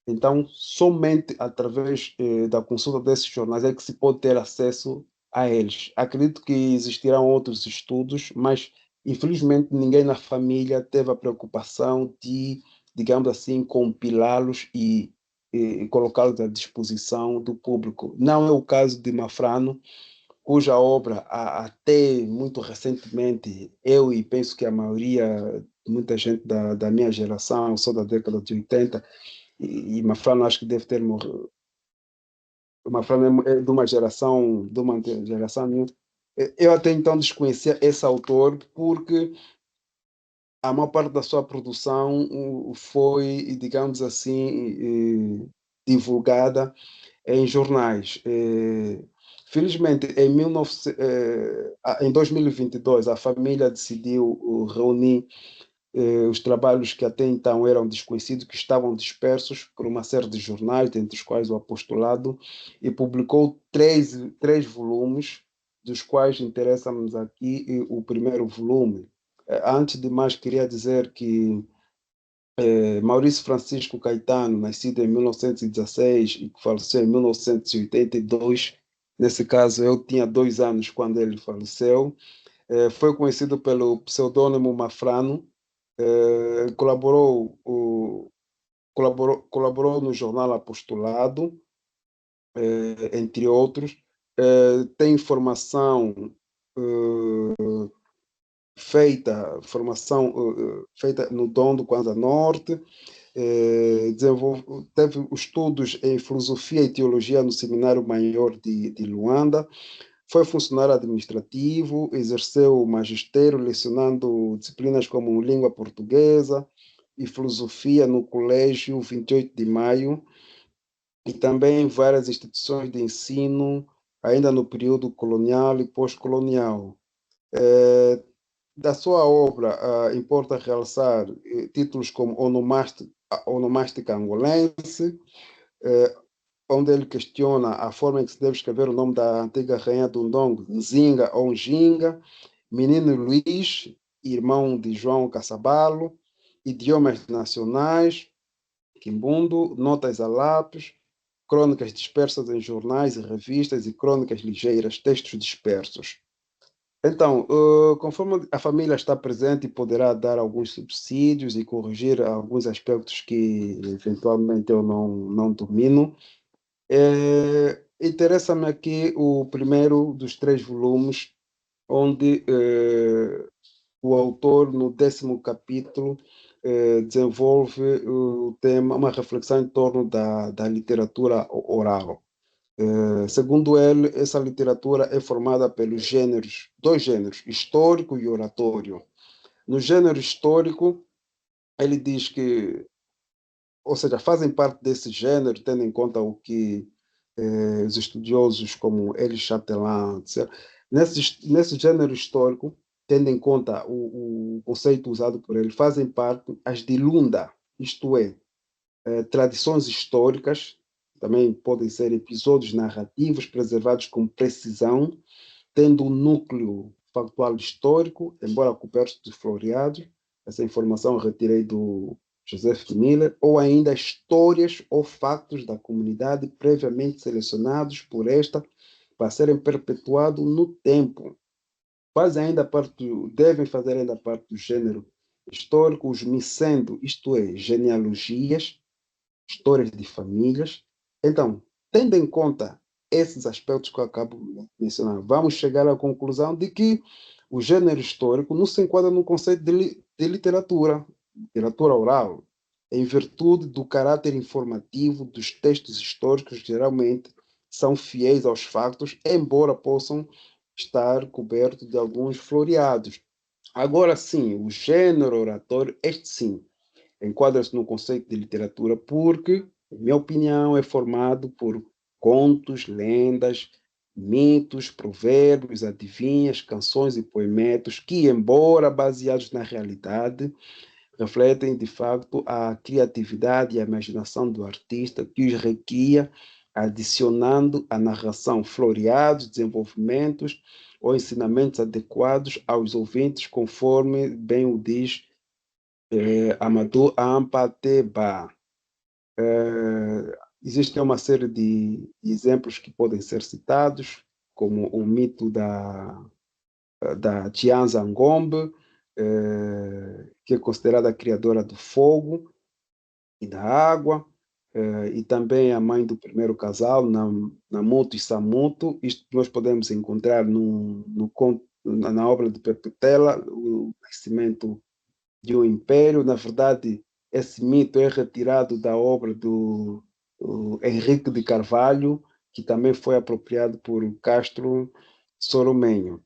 Então, somente através da consulta desses jornais é que se pode ter acesso a eles. Acredito que existirão outros estudos, mas infelizmente ninguém na família teve a preocupação de, digamos assim, compilá-los e colocá-los à disposição do público. Não é o caso de Mafrano, cuja obra, até muito recentemente, eu e penso que a maioria, muita gente da minha geração, eu sou da década de 80, e Mafrano acho que deve ter morrido. Mafrano é de uma geração minha. Eu até então desconhecia esse autor porque a maior parte da sua produção foi, digamos assim, divulgada em jornais. Felizmente, em 2022, a família decidiu reunir os trabalhos que até então eram desconhecidos, que estavam dispersos por uma série de jornais, dentre os quais o Apostolado, e publicou três volumes, dos quais interessa-nos aqui o primeiro volume. Antes de mais, queria dizer que Maurício Francisco Caetano, nascido em 1916 e que faleceu em 1982, nesse caso eu tinha 2 anos quando ele faleceu, foi conhecido pelo pseudônimo Mafrano, colaborou, colaborou no jornal Apostolado, entre outros, tem feita no Dom do Kwanza Norte, teve estudos em filosofia e teologia no Seminário Maior de Luanda, foi funcionário administrativo, exerceu o magistério, lecionando disciplinas como língua portuguesa e filosofia no Colégio 28 de Maio e também em várias instituições de ensino, ainda no período colonial e pós-colonial. Eh, Da sua obra, importa realçar títulos como Onomástica Angolense, eh, onde ele questiona a forma em que se deve escrever o nome da antiga rainha do Ndongo, Nzinga ou Njinga, Menino Luís, irmão de João Caçabalo, idiomas nacionais, Quimbundo, notas a lápis, crônicas dispersas em jornais e revistas e crônicas ligeiras, textos dispersos. Então, conforme a família está presente e poderá dar alguns subsídios e corrigir alguns aspectos que eventualmente eu não domino, interessa-me aqui o primeiro dos três volumes, onde o autor, no 10º capítulo, desenvolve o tema, uma reflexão em torno da literatura oral. Segundo ele, essa literatura é formada pelos gêneros, dois gêneros, histórico e oratório. No gênero histórico, ele diz que, ou seja, fazem parte desse gênero, tendo em conta o que os estudiosos como Elie Chatelain, etc., nesse gênero histórico, tendo em conta o conceito usado por ele, fazem parte as de Lunda, isto é, tradições históricas, também podem ser episódios narrativos preservados com precisão, tendo um núcleo factual histórico, embora coberto de floreados. Essa informação eu retirei do Joseph Miller, ou ainda histórias ou fatos da comunidade previamente selecionados por esta para serem perpetuados no tempo. Devem fazer ainda parte do gênero histórico, os micendo, isto é, genealogias, histórias de famílias. Então, tendo em conta esses aspectos que eu acabo de mencionar, vamos chegar à conclusão de que o gênero histórico não se enquadra no conceito de literatura oral, em virtude do caráter informativo dos textos históricos, que geralmente são fiéis aos factos, embora possam estar cobertos de alguns floreados. Agora sim, o gênero oratório, este sim, enquadra-se no conceito de literatura porque, em minha opinião, é formado por contos, lendas, mitos, provérbios, adivinhas, canções e poemetos que, embora baseados na realidade, refletem de facto a criatividade e a imaginação do artista que os recria, adicionando à narração floreados, desenvolvimentos ou ensinamentos adequados aos ouvintes, conforme bem o diz Amadou Ampateba. Existe uma série de exemplos que podem ser citados, como o mito da Tianza Ngombe, que é considerada a criadora do fogo e da água, e também a mãe do primeiro casal, Namuto e Samuto. Isto nós podemos encontrar na obra de Pepe Tela, o nascimento de um império. Na verdade, esse mito é retirado da obra do Henrique de Carvalho, que também foi apropriado por Castro Soromenho.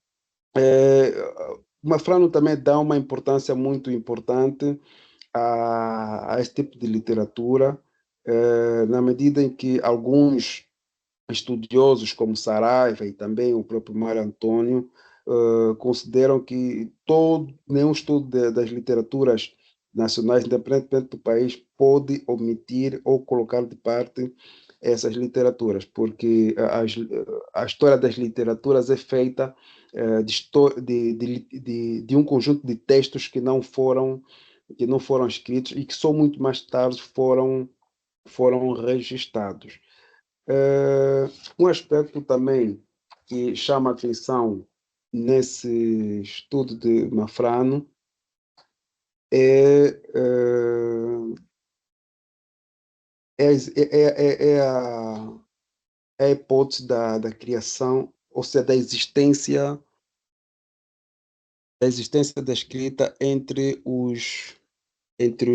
É, Mafrano também dá uma importância muito importante a esse tipo de literatura, na medida em que alguns estudiosos como Saraiva e também o próprio Mário Antônio consideram que nenhum estudo das literaturas nacionais, independentemente do país, pode omitir ou colocar de parte essas literaturas, porque a história das literaturas é feita de um conjunto de textos que não foram escritos e que só muito mais tarde foram registados. Um aspecto também que chama a atenção nesse estudo de Mafrano é, é a hipótese da criação, ou seja, da existência da escrita entre os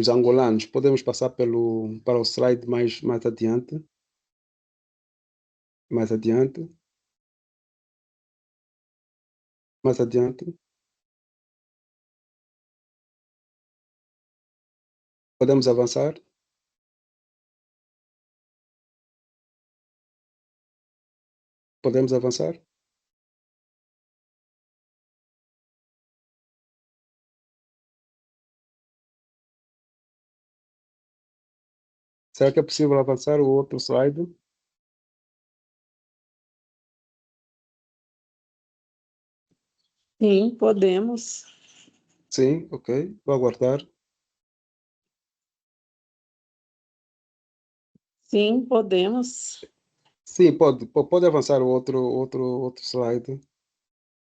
angolanos. Podemos passar para o slide mais adiante, mais adiante, mais adiante. Podemos avançar? Podemos avançar? Será que é possível avançar o outro slide? Sim, podemos. Sim, ok. Vou aguardar. Sim, podemos. Sim, pode avançar o outro slide.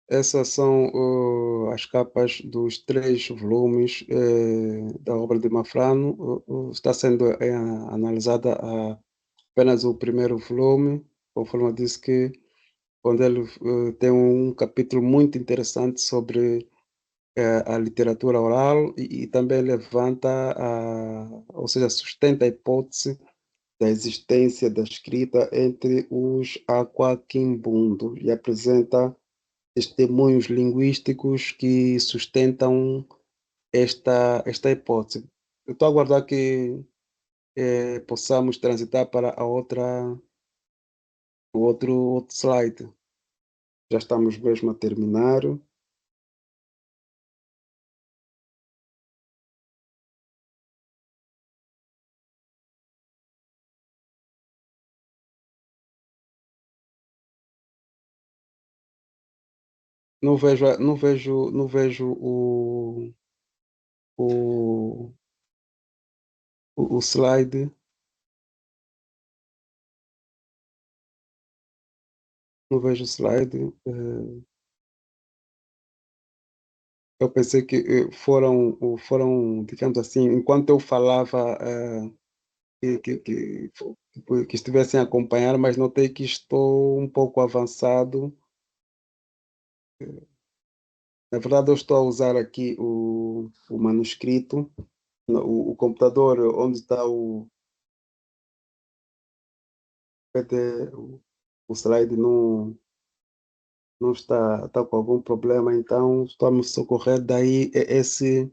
Essas são as capas dos 3 volumes da obra de Mafrano. Está sendo analisada apenas o primeiro volume, conforme eu disse que quando ele tem um capítulo muito interessante sobre a literatura oral e também levanta, ou seja, sustenta a hipótese da existência da escrita entre os Aquaquimbundos e apresenta testemunhos linguísticos que sustentam esta hipótese. Eu estou a aguardar que possamos transitar para o outro slide. Já estamos mesmo a terminar. Não vejo o, o slide. Não vejo o slide. Eu pensei que foram, digamos assim, enquanto eu falava, que estivessem a acompanhar, mas notei que estou um pouco avançado. Na verdade, eu estou a usar aqui o manuscrito, o computador onde está o slide não está com algum problema, então estou a me socorrer daí esse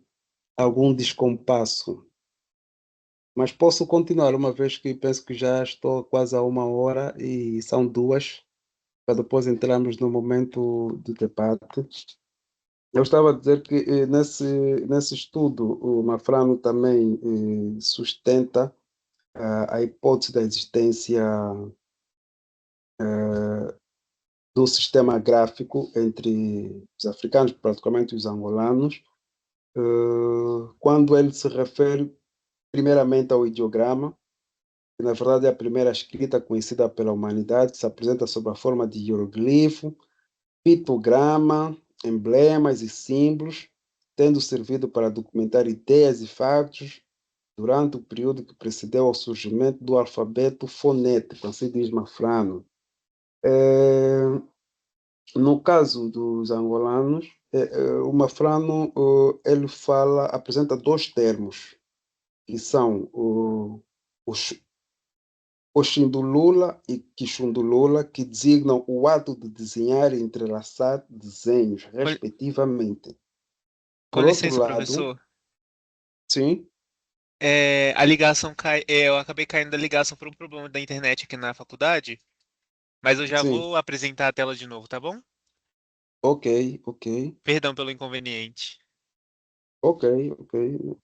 algum descompasso. Mas posso continuar, uma vez que penso que já estou quase a 1 hora e são 2, para depois entrarmos no momento do debate. Eu estava a dizer que nesse estudo o Mafrano também sustenta a hipótese da existência do sistema gráfico entre os africanos, praticamente os angolanos, quando ele se refere primeiramente ao ideograma, que na verdade é a primeira escrita conhecida pela humanidade, que se apresenta sob a forma de hieroglifo, pictograma, emblemas e símbolos, tendo servido para documentar ideias e fatos durante o período que precedeu ao surgimento do alfabeto fonético, assim diz Mafrano. É, no caso dos angolanos, o Mafrano ele apresenta 2 termos, que são o Oxindulula e Quixundulula, que designam o ato de desenhar e entrelaçar desenhos, Com, respectivamente. com Por outro licença, lado, professor. sim, A ligação cai. Eu acabei caindo da ligação por um problema da internet aqui na faculdade, mas eu já sim, vou apresentar a tela de novo, tá bom? ok, ok, Perdão pelo inconveniente. ok, ok.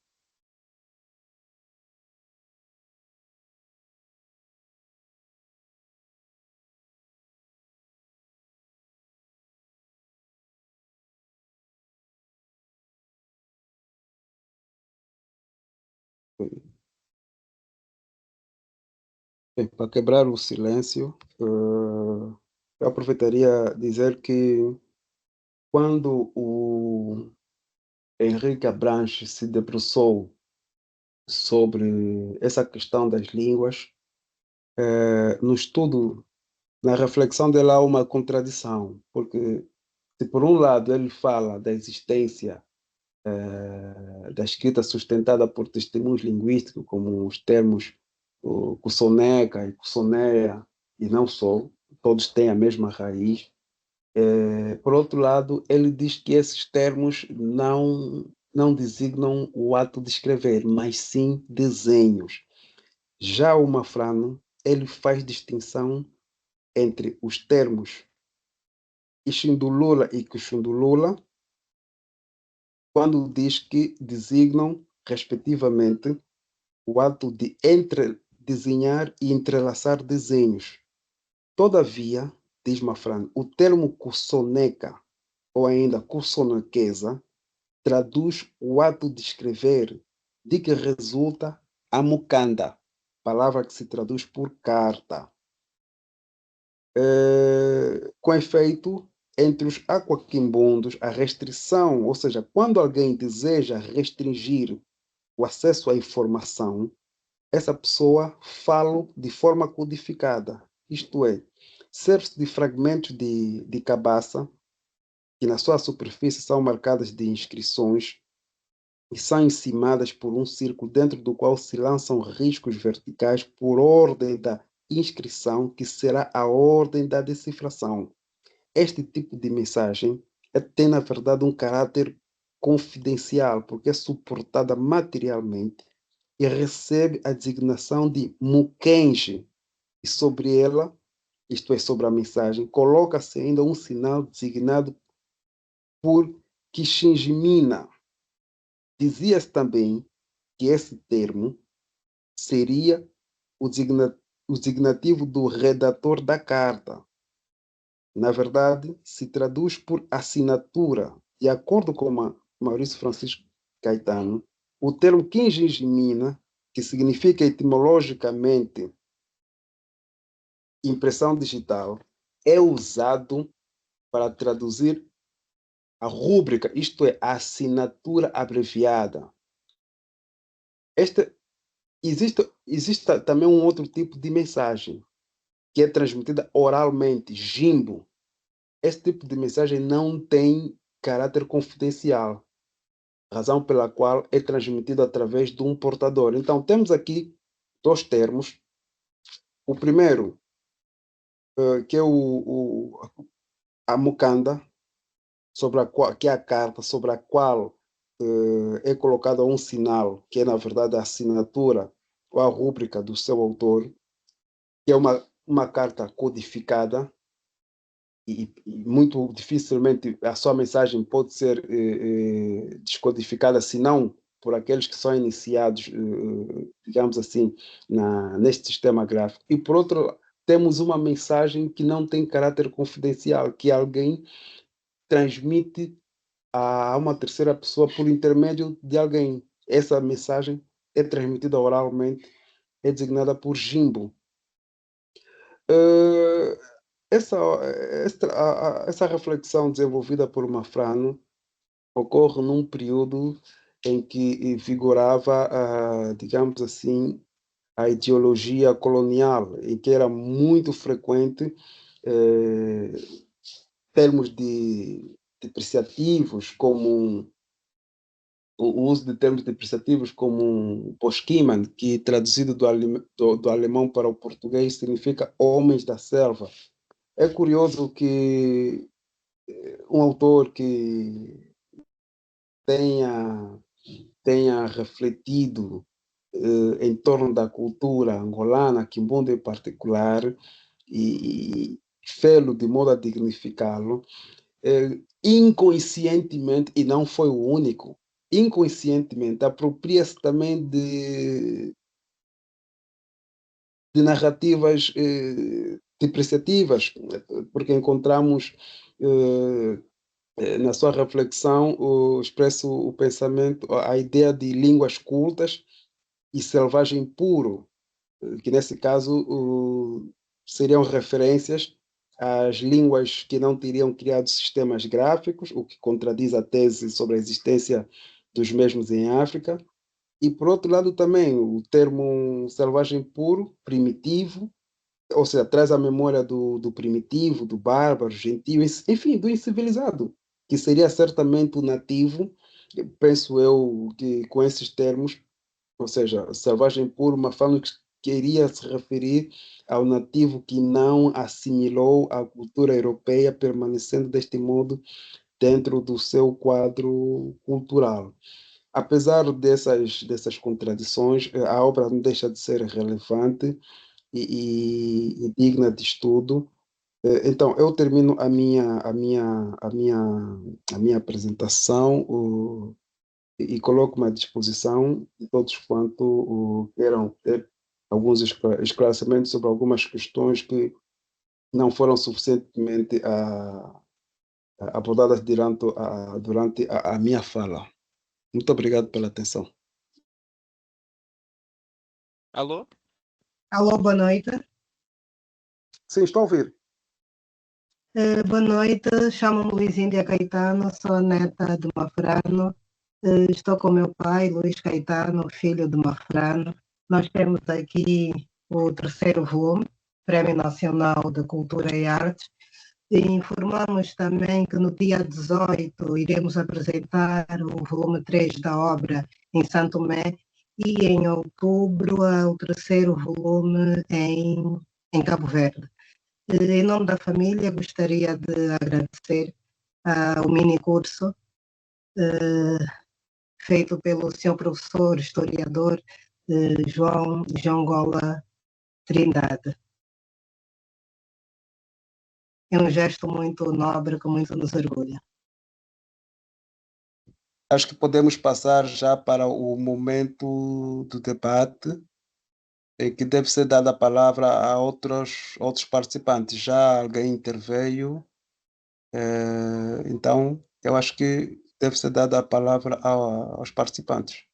Bem, para quebrar o silêncio, eu aproveitaria dizer que quando o Henrique Abranches se debruçou sobre essa questão das línguas, no estudo, na reflexão dele há uma contradição, porque se por um lado ele fala da existência da escrita sustentada por testemunhos linguísticos, como os termos Cussoneca e Cussonea, e não só, todos têm a mesma raiz. Por outro lado, ele diz que esses termos não designam o ato de escrever, mas sim desenhos. Já o Mafrano, ele faz distinção entre os termos Ixindulula e Cuxundulula, quando diz que designam, respectivamente, o ato desenhar e entrelaçar desenhos. Todavia, diz Mafrano, o termo cursoneca, ou ainda cursonequesa, traduz o ato de escrever, de que resulta a mucanda, palavra que se traduz por carta. Com efeito, entre os aquaquimbundos, a restrição, ou seja, quando alguém deseja restringir o acesso à informação, essa pessoa fala de forma codificada, isto é, serve-se de fragmentos de cabaça, que na sua superfície são marcadas de inscrições e são encimadas por um círculo dentro do qual se lançam riscos verticais por ordem da inscrição, que será a ordem da decifração. Este tipo de mensagem tem, na verdade, um caráter confidencial, porque é suportada materialmente e recebe a designação de Mukenji. E sobre ela, isto é, sobre a mensagem, coloca-se ainda um sinal designado por Kishinjimina. Dizia-se também que esse termo seria o designativo do redator da carta. Na verdade, se traduz por assinatura. De acordo com Maurício Francisco Caetano, o termo Kinjinjimina, que significa etimologicamente impressão digital, é usado para traduzir a rúbrica, isto é, a assinatura abreviada. Existe também um outro tipo de mensagem, que é transmitida oralmente, jimbo. Este tipo de mensagem não tem caráter confidencial, razão pela qual é transmitido através de um portador. Então, temos aqui dois termos. O primeiro, que é a mucanda, que é a carta sobre a qual é colocado um sinal, que é, na verdade, a assinatura ou a rúbrica do seu autor, que é uma carta codificada, e muito dificilmente a sua mensagem pode ser descodificada, senão por aqueles que são iniciados, digamos assim, neste sistema gráfico. E, por outro, temos uma mensagem que não tem caráter confidencial, que alguém transmite a uma terceira pessoa por intermédio de alguém. Essa mensagem é transmitida oralmente, é designada por Jimbo. Uh, essa, essa reflexão desenvolvida por Mafrano ocorre num período em que vigorava, digamos assim, a ideologia colonial, em que era muito frequente termos depreciativos, como o uso de termos depreciativos como um Poschmann, que traduzido do alemão para o português significa homens da selva. É curioso que um autor que tenha refletido em torno da cultura angolana, Kimbundu em particular, e fê-lo de modo a dignificá-lo, inconscientemente, e não foi o único, inconscientemente apropria-se também de narrativas depreciativas, porque encontramos na sua reflexão expresso o pensamento, a ideia de línguas cultas e selvagem puro, que nesse caso seriam referências às línguas que não teriam criado sistemas gráficos, o que contradiz a tese sobre a existência dos mesmos em África. E, por outro lado, também o termo selvagem puro, primitivo, ou seja, traz a memória do primitivo, do bárbaro, gentio, enfim, do incivilizado, que seria certamente o nativo, penso eu que com esses termos, ou seja, selvagem puro, Mafalda queria se referir ao nativo que não assimilou a cultura europeia, permanecendo deste modo dentro do seu quadro cultural. Apesar dessas contradições, a obra não deixa de ser relevante e digna de estudo. Então, eu termino a minha apresentação e coloco-me à disposição de todos quanto queiram ter alguns esclarecimentos sobre algumas questões que não foram suficientemente abordadas durante a minha fala. Muito obrigado pela atenção. Alô? Alô, boa noite. Sim, estou a ouvir. Boa noite, chamo-me Luizíndia Caetano, sou neta de Mafrano. Estou com meu pai, Luís Caetano, filho de Mafrano. Nós temos aqui o terceiro volume, Prémio Nacional de Cultura e Artes. E informamos também que no dia 18 iremos apresentar o volume 3 da obra em Santo Tomé e em outubro o terceiro volume em Cabo Verde. Em nome da família, gostaria de agradecer ao mini curso feito pelo senhor professor, historiador João Gola Trindade. É um gesto muito nobre, que muito nos orgulha. Acho que podemos passar já para o momento do debate, em que deve ser dada a palavra a outros participantes. Já alguém interveio, então eu acho que deve ser dada a palavra aos participantes.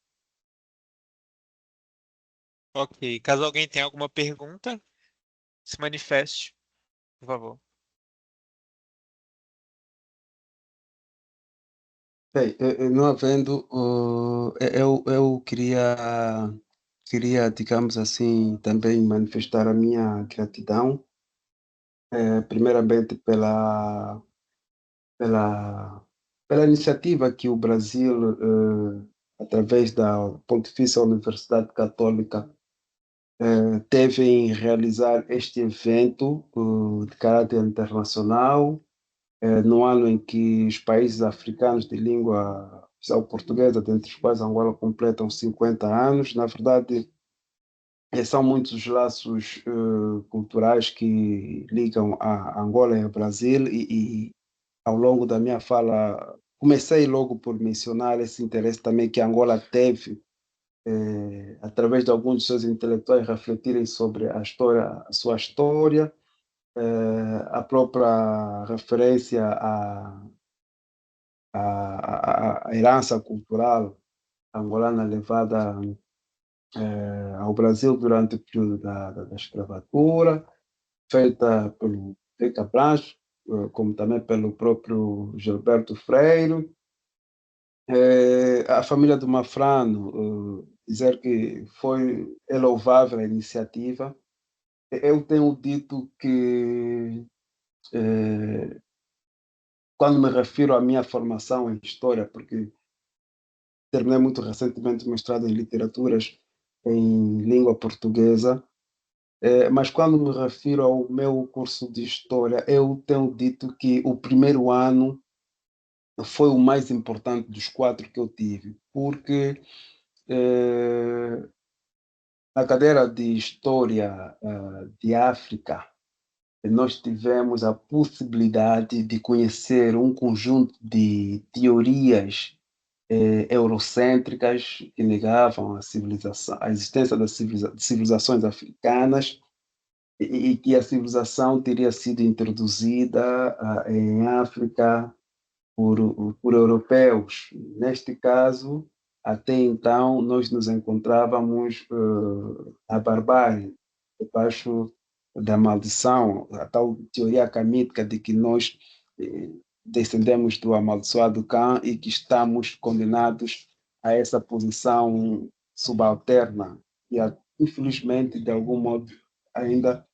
Ok. Caso alguém tenha alguma pergunta, se manifeste, por favor. Bem, não havendo, eu queria, digamos assim, também manifestar a minha gratidão, primeiramente pela, pela iniciativa que o Brasil, através da Pontifícia Universidade Católica, teve em realizar este evento, de caráter internacional, no ano em que os países africanos de língua oficial portuguesa, dentre os quais Angola, completam 50 anos. Na verdade, são muitos os laços culturais que ligam a Angola e ao Brasil, e ao longo da minha fala comecei logo por mencionar esse interesse também que Angola teve, através de alguns dos seus intelectuais refletirem sobre a sua história, a própria referência à herança cultural angolana levada ao Brasil durante o período da escravatura, feita pelo Rei Cabral, como também pelo próprio Gilberto Freire. A família do Mafrano, dizer que é louvável a iniciativa. Eu tenho dito que, quando me refiro à minha formação em História, porque terminei muito recentemente o mestrado em Literaturas em língua portuguesa, mas quando me refiro ao meu curso de História, eu tenho dito que o primeiro ano foi o mais importante dos quatro que eu tive, porque na cadeira de História de África, nós tivemos a possibilidade de conhecer um conjunto de teorias eurocêntricas que negavam a existência das civilizações africanas, e que a civilização teria sido introduzida em África por europeus. Neste caso, até então, nós nos encontrávamos na barbárie, debaixo da maldição, a tal teoria camítica de que nós descendemos do amaldiçoado Cã e que estamos condenados a essa posição subalterna, e infelizmente, de algum modo, ainda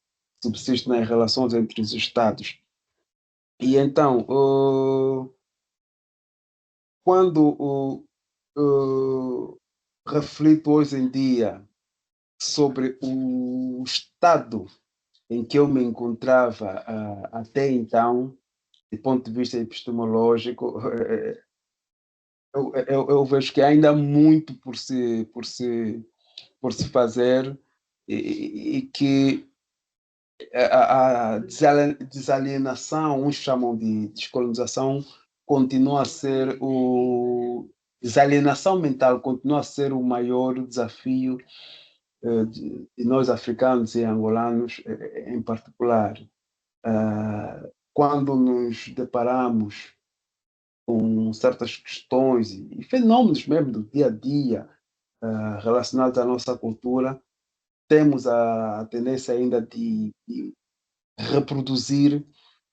subsiste nas relações entre os Estados. E então, quando reflito hoje em dia sobre o estado em que eu me encontrava até então, do ponto de vista epistemológico, eu vejo que ainda há muito por se fazer, e que a desalienação, uns chamam de descolonização, continua a ser desalienação mental continua a ser o maior desafio de nós africanos e angolanos em particular. Quando nos deparamos com certas questões e fenômenos mesmo do dia a dia relacionados à nossa cultura, temos a tendência ainda de reproduzir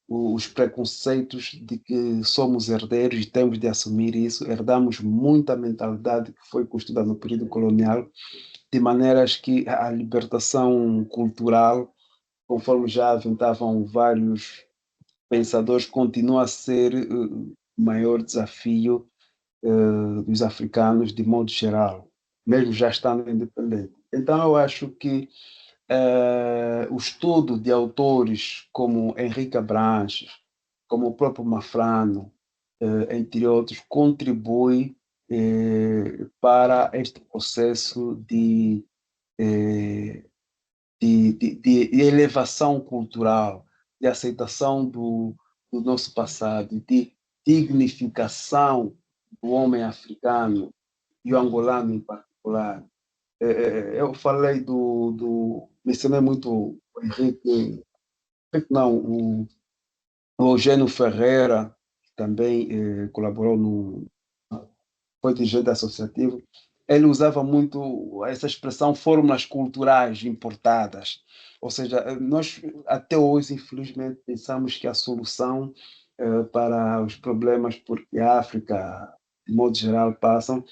os preconceitos de que somos herdeiros e temos de assumir isso. Herdamos muita mentalidade que foi construída no período colonial, de maneiras que a libertação cultural, conforme já aventavam vários pensadores, continua a ser o maior desafio dos africanos de modo geral, mesmo já estando independente. Então, eu acho que o estudo de autores como Henrique Abranches, como o próprio Mafrano, entre outros, contribui para este processo de elevação cultural, de aceitação do nosso passado, de dignificação do homem africano e o angolano em particular. Eu falei mencionei muito o Henrique, não, o Eugênio Ferreira, que também colaborou foi dirigente associativo. Ele usava muito essa expressão fórmulas culturais importadas. Ou seja, nós até hoje, infelizmente, pensamos que a solução para os problemas por que a África, de modo geral, passam,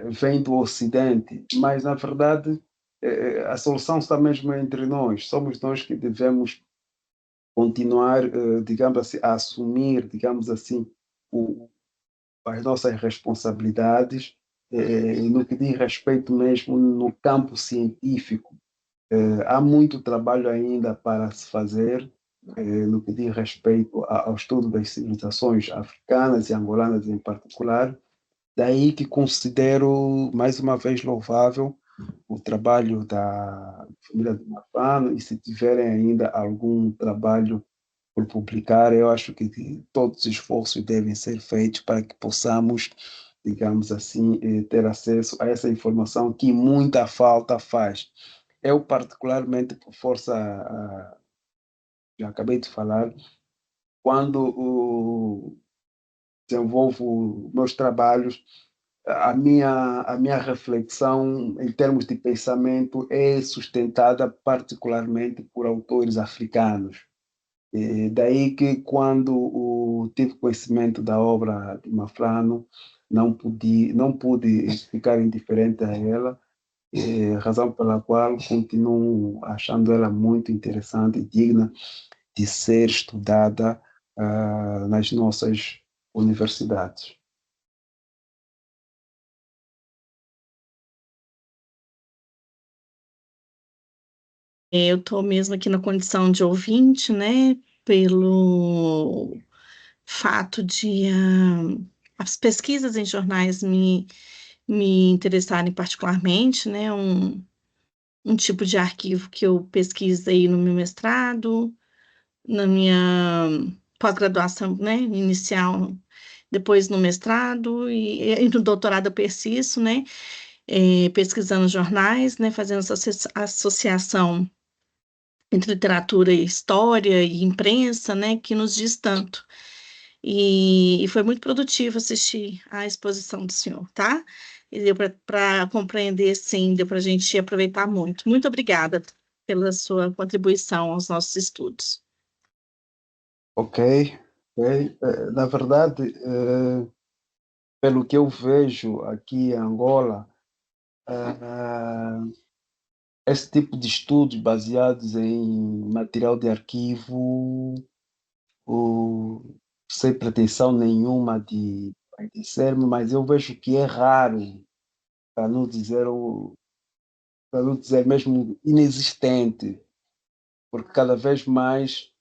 vem do Ocidente. Mas, na verdade, a solução está mesmo entre nós. Somos nós que devemos continuar, digamos assim, a assumir, digamos assim, as nossas responsabilidades no que diz respeito mesmo no campo científico. Há muito trabalho ainda para se fazer no que diz respeito ao estudo das civilizações africanas e angolanas em particular. Daí que considero, mais uma vez, louvável o trabalho da família do Mafano, e se tiverem ainda algum trabalho por publicar, eu acho que todos os esforços devem ser feitos para que possamos, digamos assim, ter acesso a essa informação que muita falta faz. Eu, particularmente, por força, já acabei de falar, quando desenvolvo meus trabalhos, a minha reflexão em termos de pensamento é sustentada particularmente por autores africanos. E daí que quando tive conhecimento da obra de Mafrano, não pude ficar indiferente a ela, razão pela qual continuo achando ela muito interessante e digna de ser estudada nas nossas universidades. Eu estou mesmo aqui na condição de ouvinte, né? Pelo fato de as pesquisas em jornais me interessarem particularmente, né? Um tipo de arquivo que eu pesquisei no meu mestrado, na minha pós-graduação, né? Inicial, depois no mestrado e no doutorado eu persisto, né? Pesquisando jornais, né? Fazendo essa associação entre literatura e história e imprensa, né, que nos diz tanto. E foi muito produtivo assistir à exposição do senhor, tá? E deu para compreender, sim, deu para a gente aproveitar muito. Muito obrigada pela sua contribuição aos nossos estudos. Ok, ok. Na verdade, pelo que eu vejo aqui em Angola, esse tipo de estudos baseados em material de arquivo, sem pretensão nenhuma de enriquecer-me, mas eu vejo que é raro, para não dizer, para não dizer mesmo inexistente, porque cada vez mais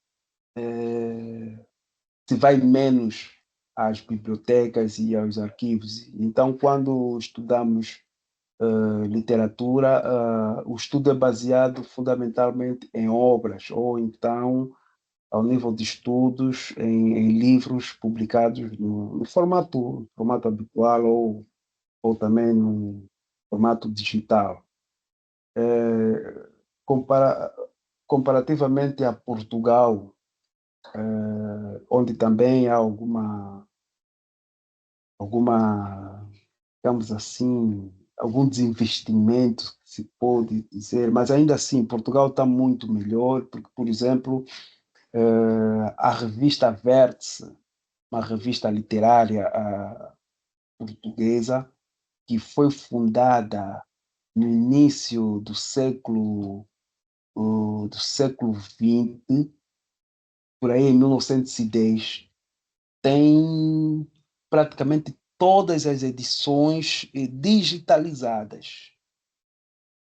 se vai menos às bibliotecas e aos arquivos. Então, quando estudamos literatura, o estudo é baseado fundamentalmente em obras, ou então ao nível de estudos em livros publicados no formato habitual ou também no formato digital. compara- comparativamente a Portugal, onde também há digamos assim, algum desinvestimento, se pode dizer, mas ainda assim, Portugal está muito melhor, porque, por exemplo, a revista Vértice, uma revista literária portuguesa, que foi fundada no início do século XX, por aí em 1910, tem praticamente todas as edições digitalizadas.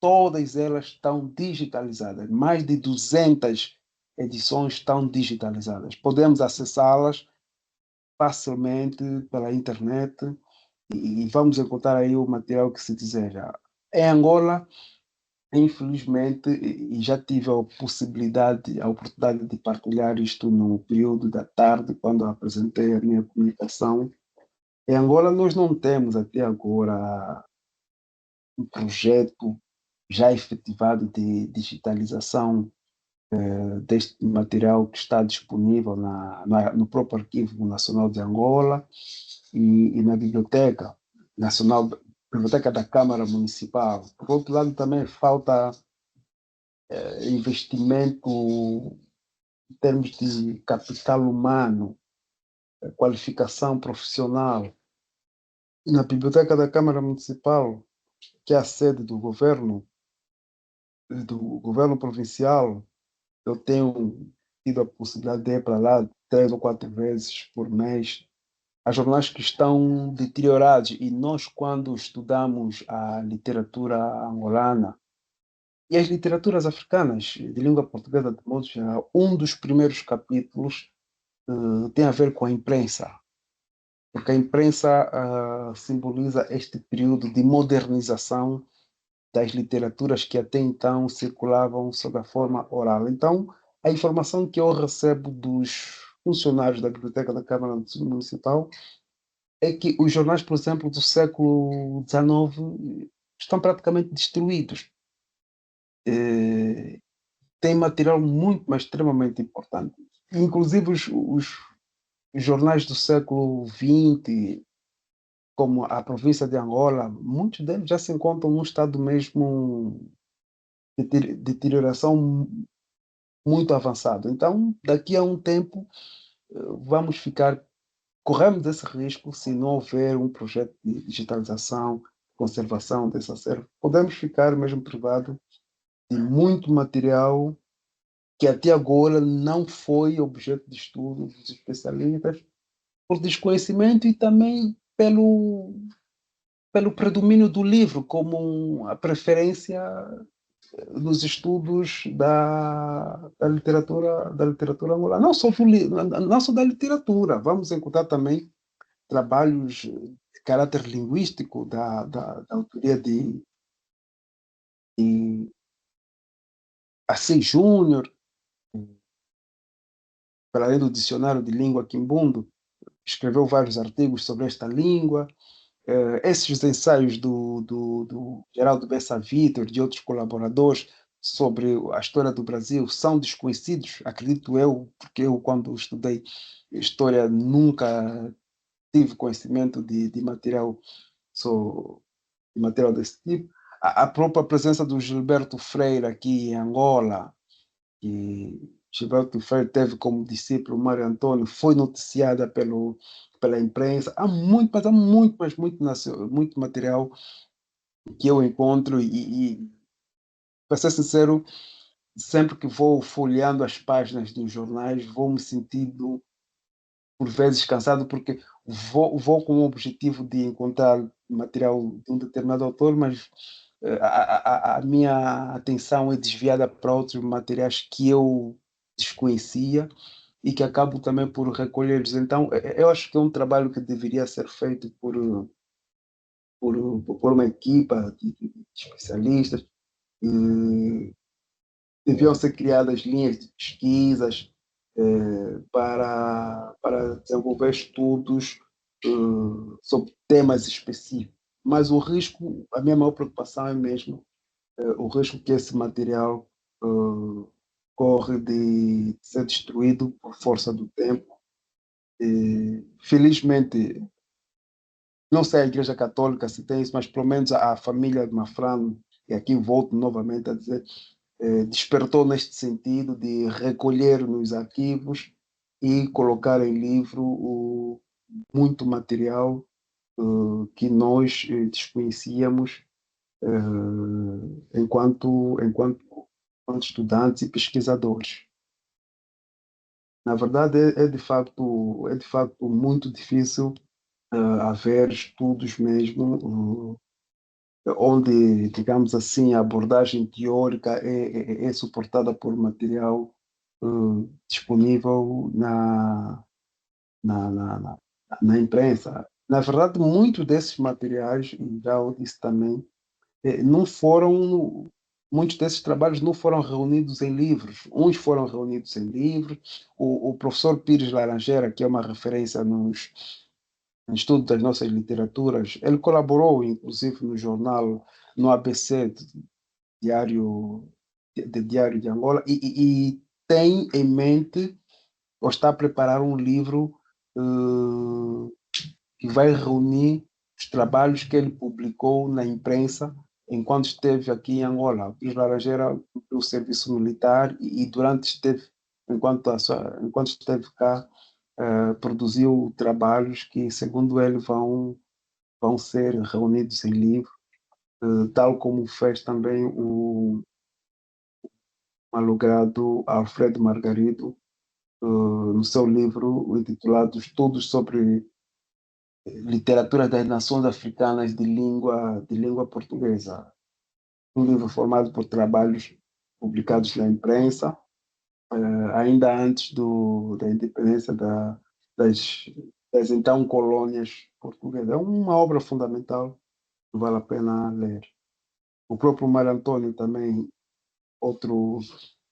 Todas elas estão digitalizadas. Mais de 200 edições estão digitalizadas. Podemos acessá-las facilmente pela internet e vamos encontrar aí o material que se deseja. Em Angola, infelizmente, e já tive a oportunidade de partilhar isto no período da tarde, quando apresentei a minha comunicação. Em Angola, nós não temos até agora um projeto já efetivado de digitalização deste material que está disponível no próprio Arquivo Nacional de Angola e na Biblioteca Nacional, Biblioteca da Câmara Municipal. Por outro lado, também falta investimento em termos de capital humano, qualificação profissional. Na Biblioteca da Câmara Municipal, que é a sede do governo provincial, eu tenho tido a possibilidade de ir para lá 3 ou 4 vezes por mês. Há jornais que estão deteriorados e nós, quando estudamos a literatura angolana e as literaturas africanas de língua portuguesa, de modo geral, um dos primeiros capítulos tem a ver com a imprensa, porque a imprensa simboliza este período de modernização das literaturas que até então circulavam sob a forma oral. Então, a informação que eu recebo dos funcionários da Biblioteca da Câmara Municipal é que os jornais, por exemplo, do século XIX estão praticamente destruídos. Tem material muito, mas extremamente importante. Inclusive os jornais do século XX, como a província de Angola, muitos deles já se encontram num estado mesmo de deterioração muito avançado. Então, daqui a um tempo, corremos esse risco se não houver um projeto de digitalização, conservação desse acervo. Podemos ficar mesmo privados de muito material que até agora não foi objeto de estudo dos especialistas, por desconhecimento e também pelo predomínio do livro como a preferência nos estudos da literatura angolana. Não só da literatura, vamos encontrar também trabalhos de caráter linguístico da autoria de Assis Júnior, para além do dicionário de língua quimbundo, escreveu vários artigos sobre esta língua. Esses ensaios do Geraldo Bessa Vitor e de outros colaboradores sobre a história do Brasil são desconhecidos, acredito eu, porque eu, quando estudei história, nunca tive conhecimento de material, de material desse tipo. A própria presença do Gilberto Freire aqui em Angola, que Gilberto Freire teve como discípulo Mário Antônio, foi noticiada pela imprensa. Há muito, mas há muito, mas muito material que eu encontro para ser sincero, sempre que vou folheando as páginas dos jornais, vou me sentindo, por vezes, cansado, porque vou com o objetivo de encontrar material de um determinado autor, mas a minha atenção é desviada para outros materiais que eu desconhecia e que acabo também por recolher. Então, eu acho que é um trabalho que deveria ser feito por uma equipa de especialistas. Deviam ser criadas linhas de pesquisas para desenvolver estudos sobre temas específicos. Mas o risco, a minha maior preocupação é mesmo o risco que esse material corre de ser destruído por força do tempo. Felizmente, não sei a Igreja Católica se tem isso, mas pelo menos a família de Mafrano, e aqui volto novamente a dizer, despertou neste sentido de recolher nos arquivos e colocar em livro muito material que nós desconhecíamos enquanto estudantes e pesquisadores. Na verdade, é de facto muito difícil haver estudos mesmo onde, digamos assim, a abordagem teórica é suportada por material disponível na, na, na, na imprensa. Na verdade, muitos desses materiais, e já eu disse também, não foram, muitos desses trabalhos não foram reunidos em livros. Uns foram reunidos em livros. O professor Pires Laranjeira, que é uma referência no estudo das nossas literaturas, ele colaborou, inclusive, no jornal, no ABC, Diário de Angola, e tem em mente, ou está a preparar um livro que vai reunir os trabalhos que ele publicou na imprensa enquanto esteve aqui em Angola. O Laranjeira cumpriu o serviço militar e durante esteve, enquanto esteve cá, produziu trabalhos que, segundo ele, vão ser reunidos em livro, tal como fez também o malogrado Alfredo Margarido, no seu livro intitulado Estudos sobre Literatura das Nações Africanas de língua portuguesa. Um livro formado por trabalhos publicados na imprensa, ainda antes da independência das então colônias portuguesas. É uma obra fundamental que vale a pena ler. O próprio Mário Antônio também, outro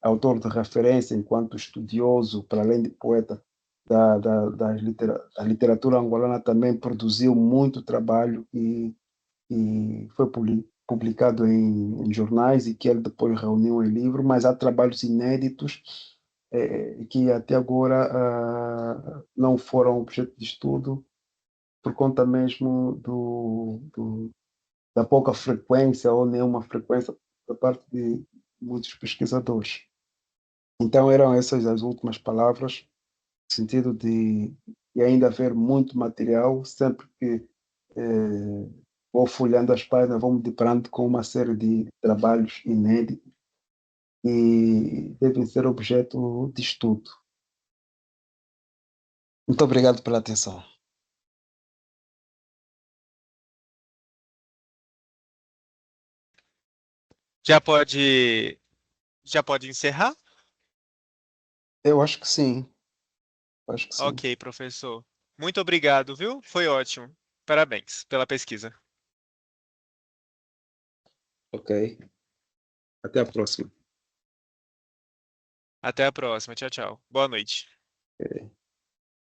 autor de referência enquanto estudioso, para além de poeta, da literatura angolana, também produziu muito trabalho e foi publicado em jornais e que ele depois reuniu em livro, mas há trabalhos inéditos que até agora não foram objeto de estudo por conta mesmo da pouca frequência ou nenhuma frequência da parte de muitos pesquisadores. Então eram essas as últimas palavras, no sentido de ainda haver muito material, sempre que vou folheando as páginas, vou me deparando com uma série de trabalhos inéditos e devem ser objeto de estudo. Muito obrigado pela atenção. Já pode, já pode encerrar? Eu acho que sim. Acho que sim. Ok, professor. Muito obrigado, viu? Foi ótimo. Parabéns pela pesquisa. Ok. Até a próxima. Até a próxima. Tchau, tchau. Boa noite. Ok.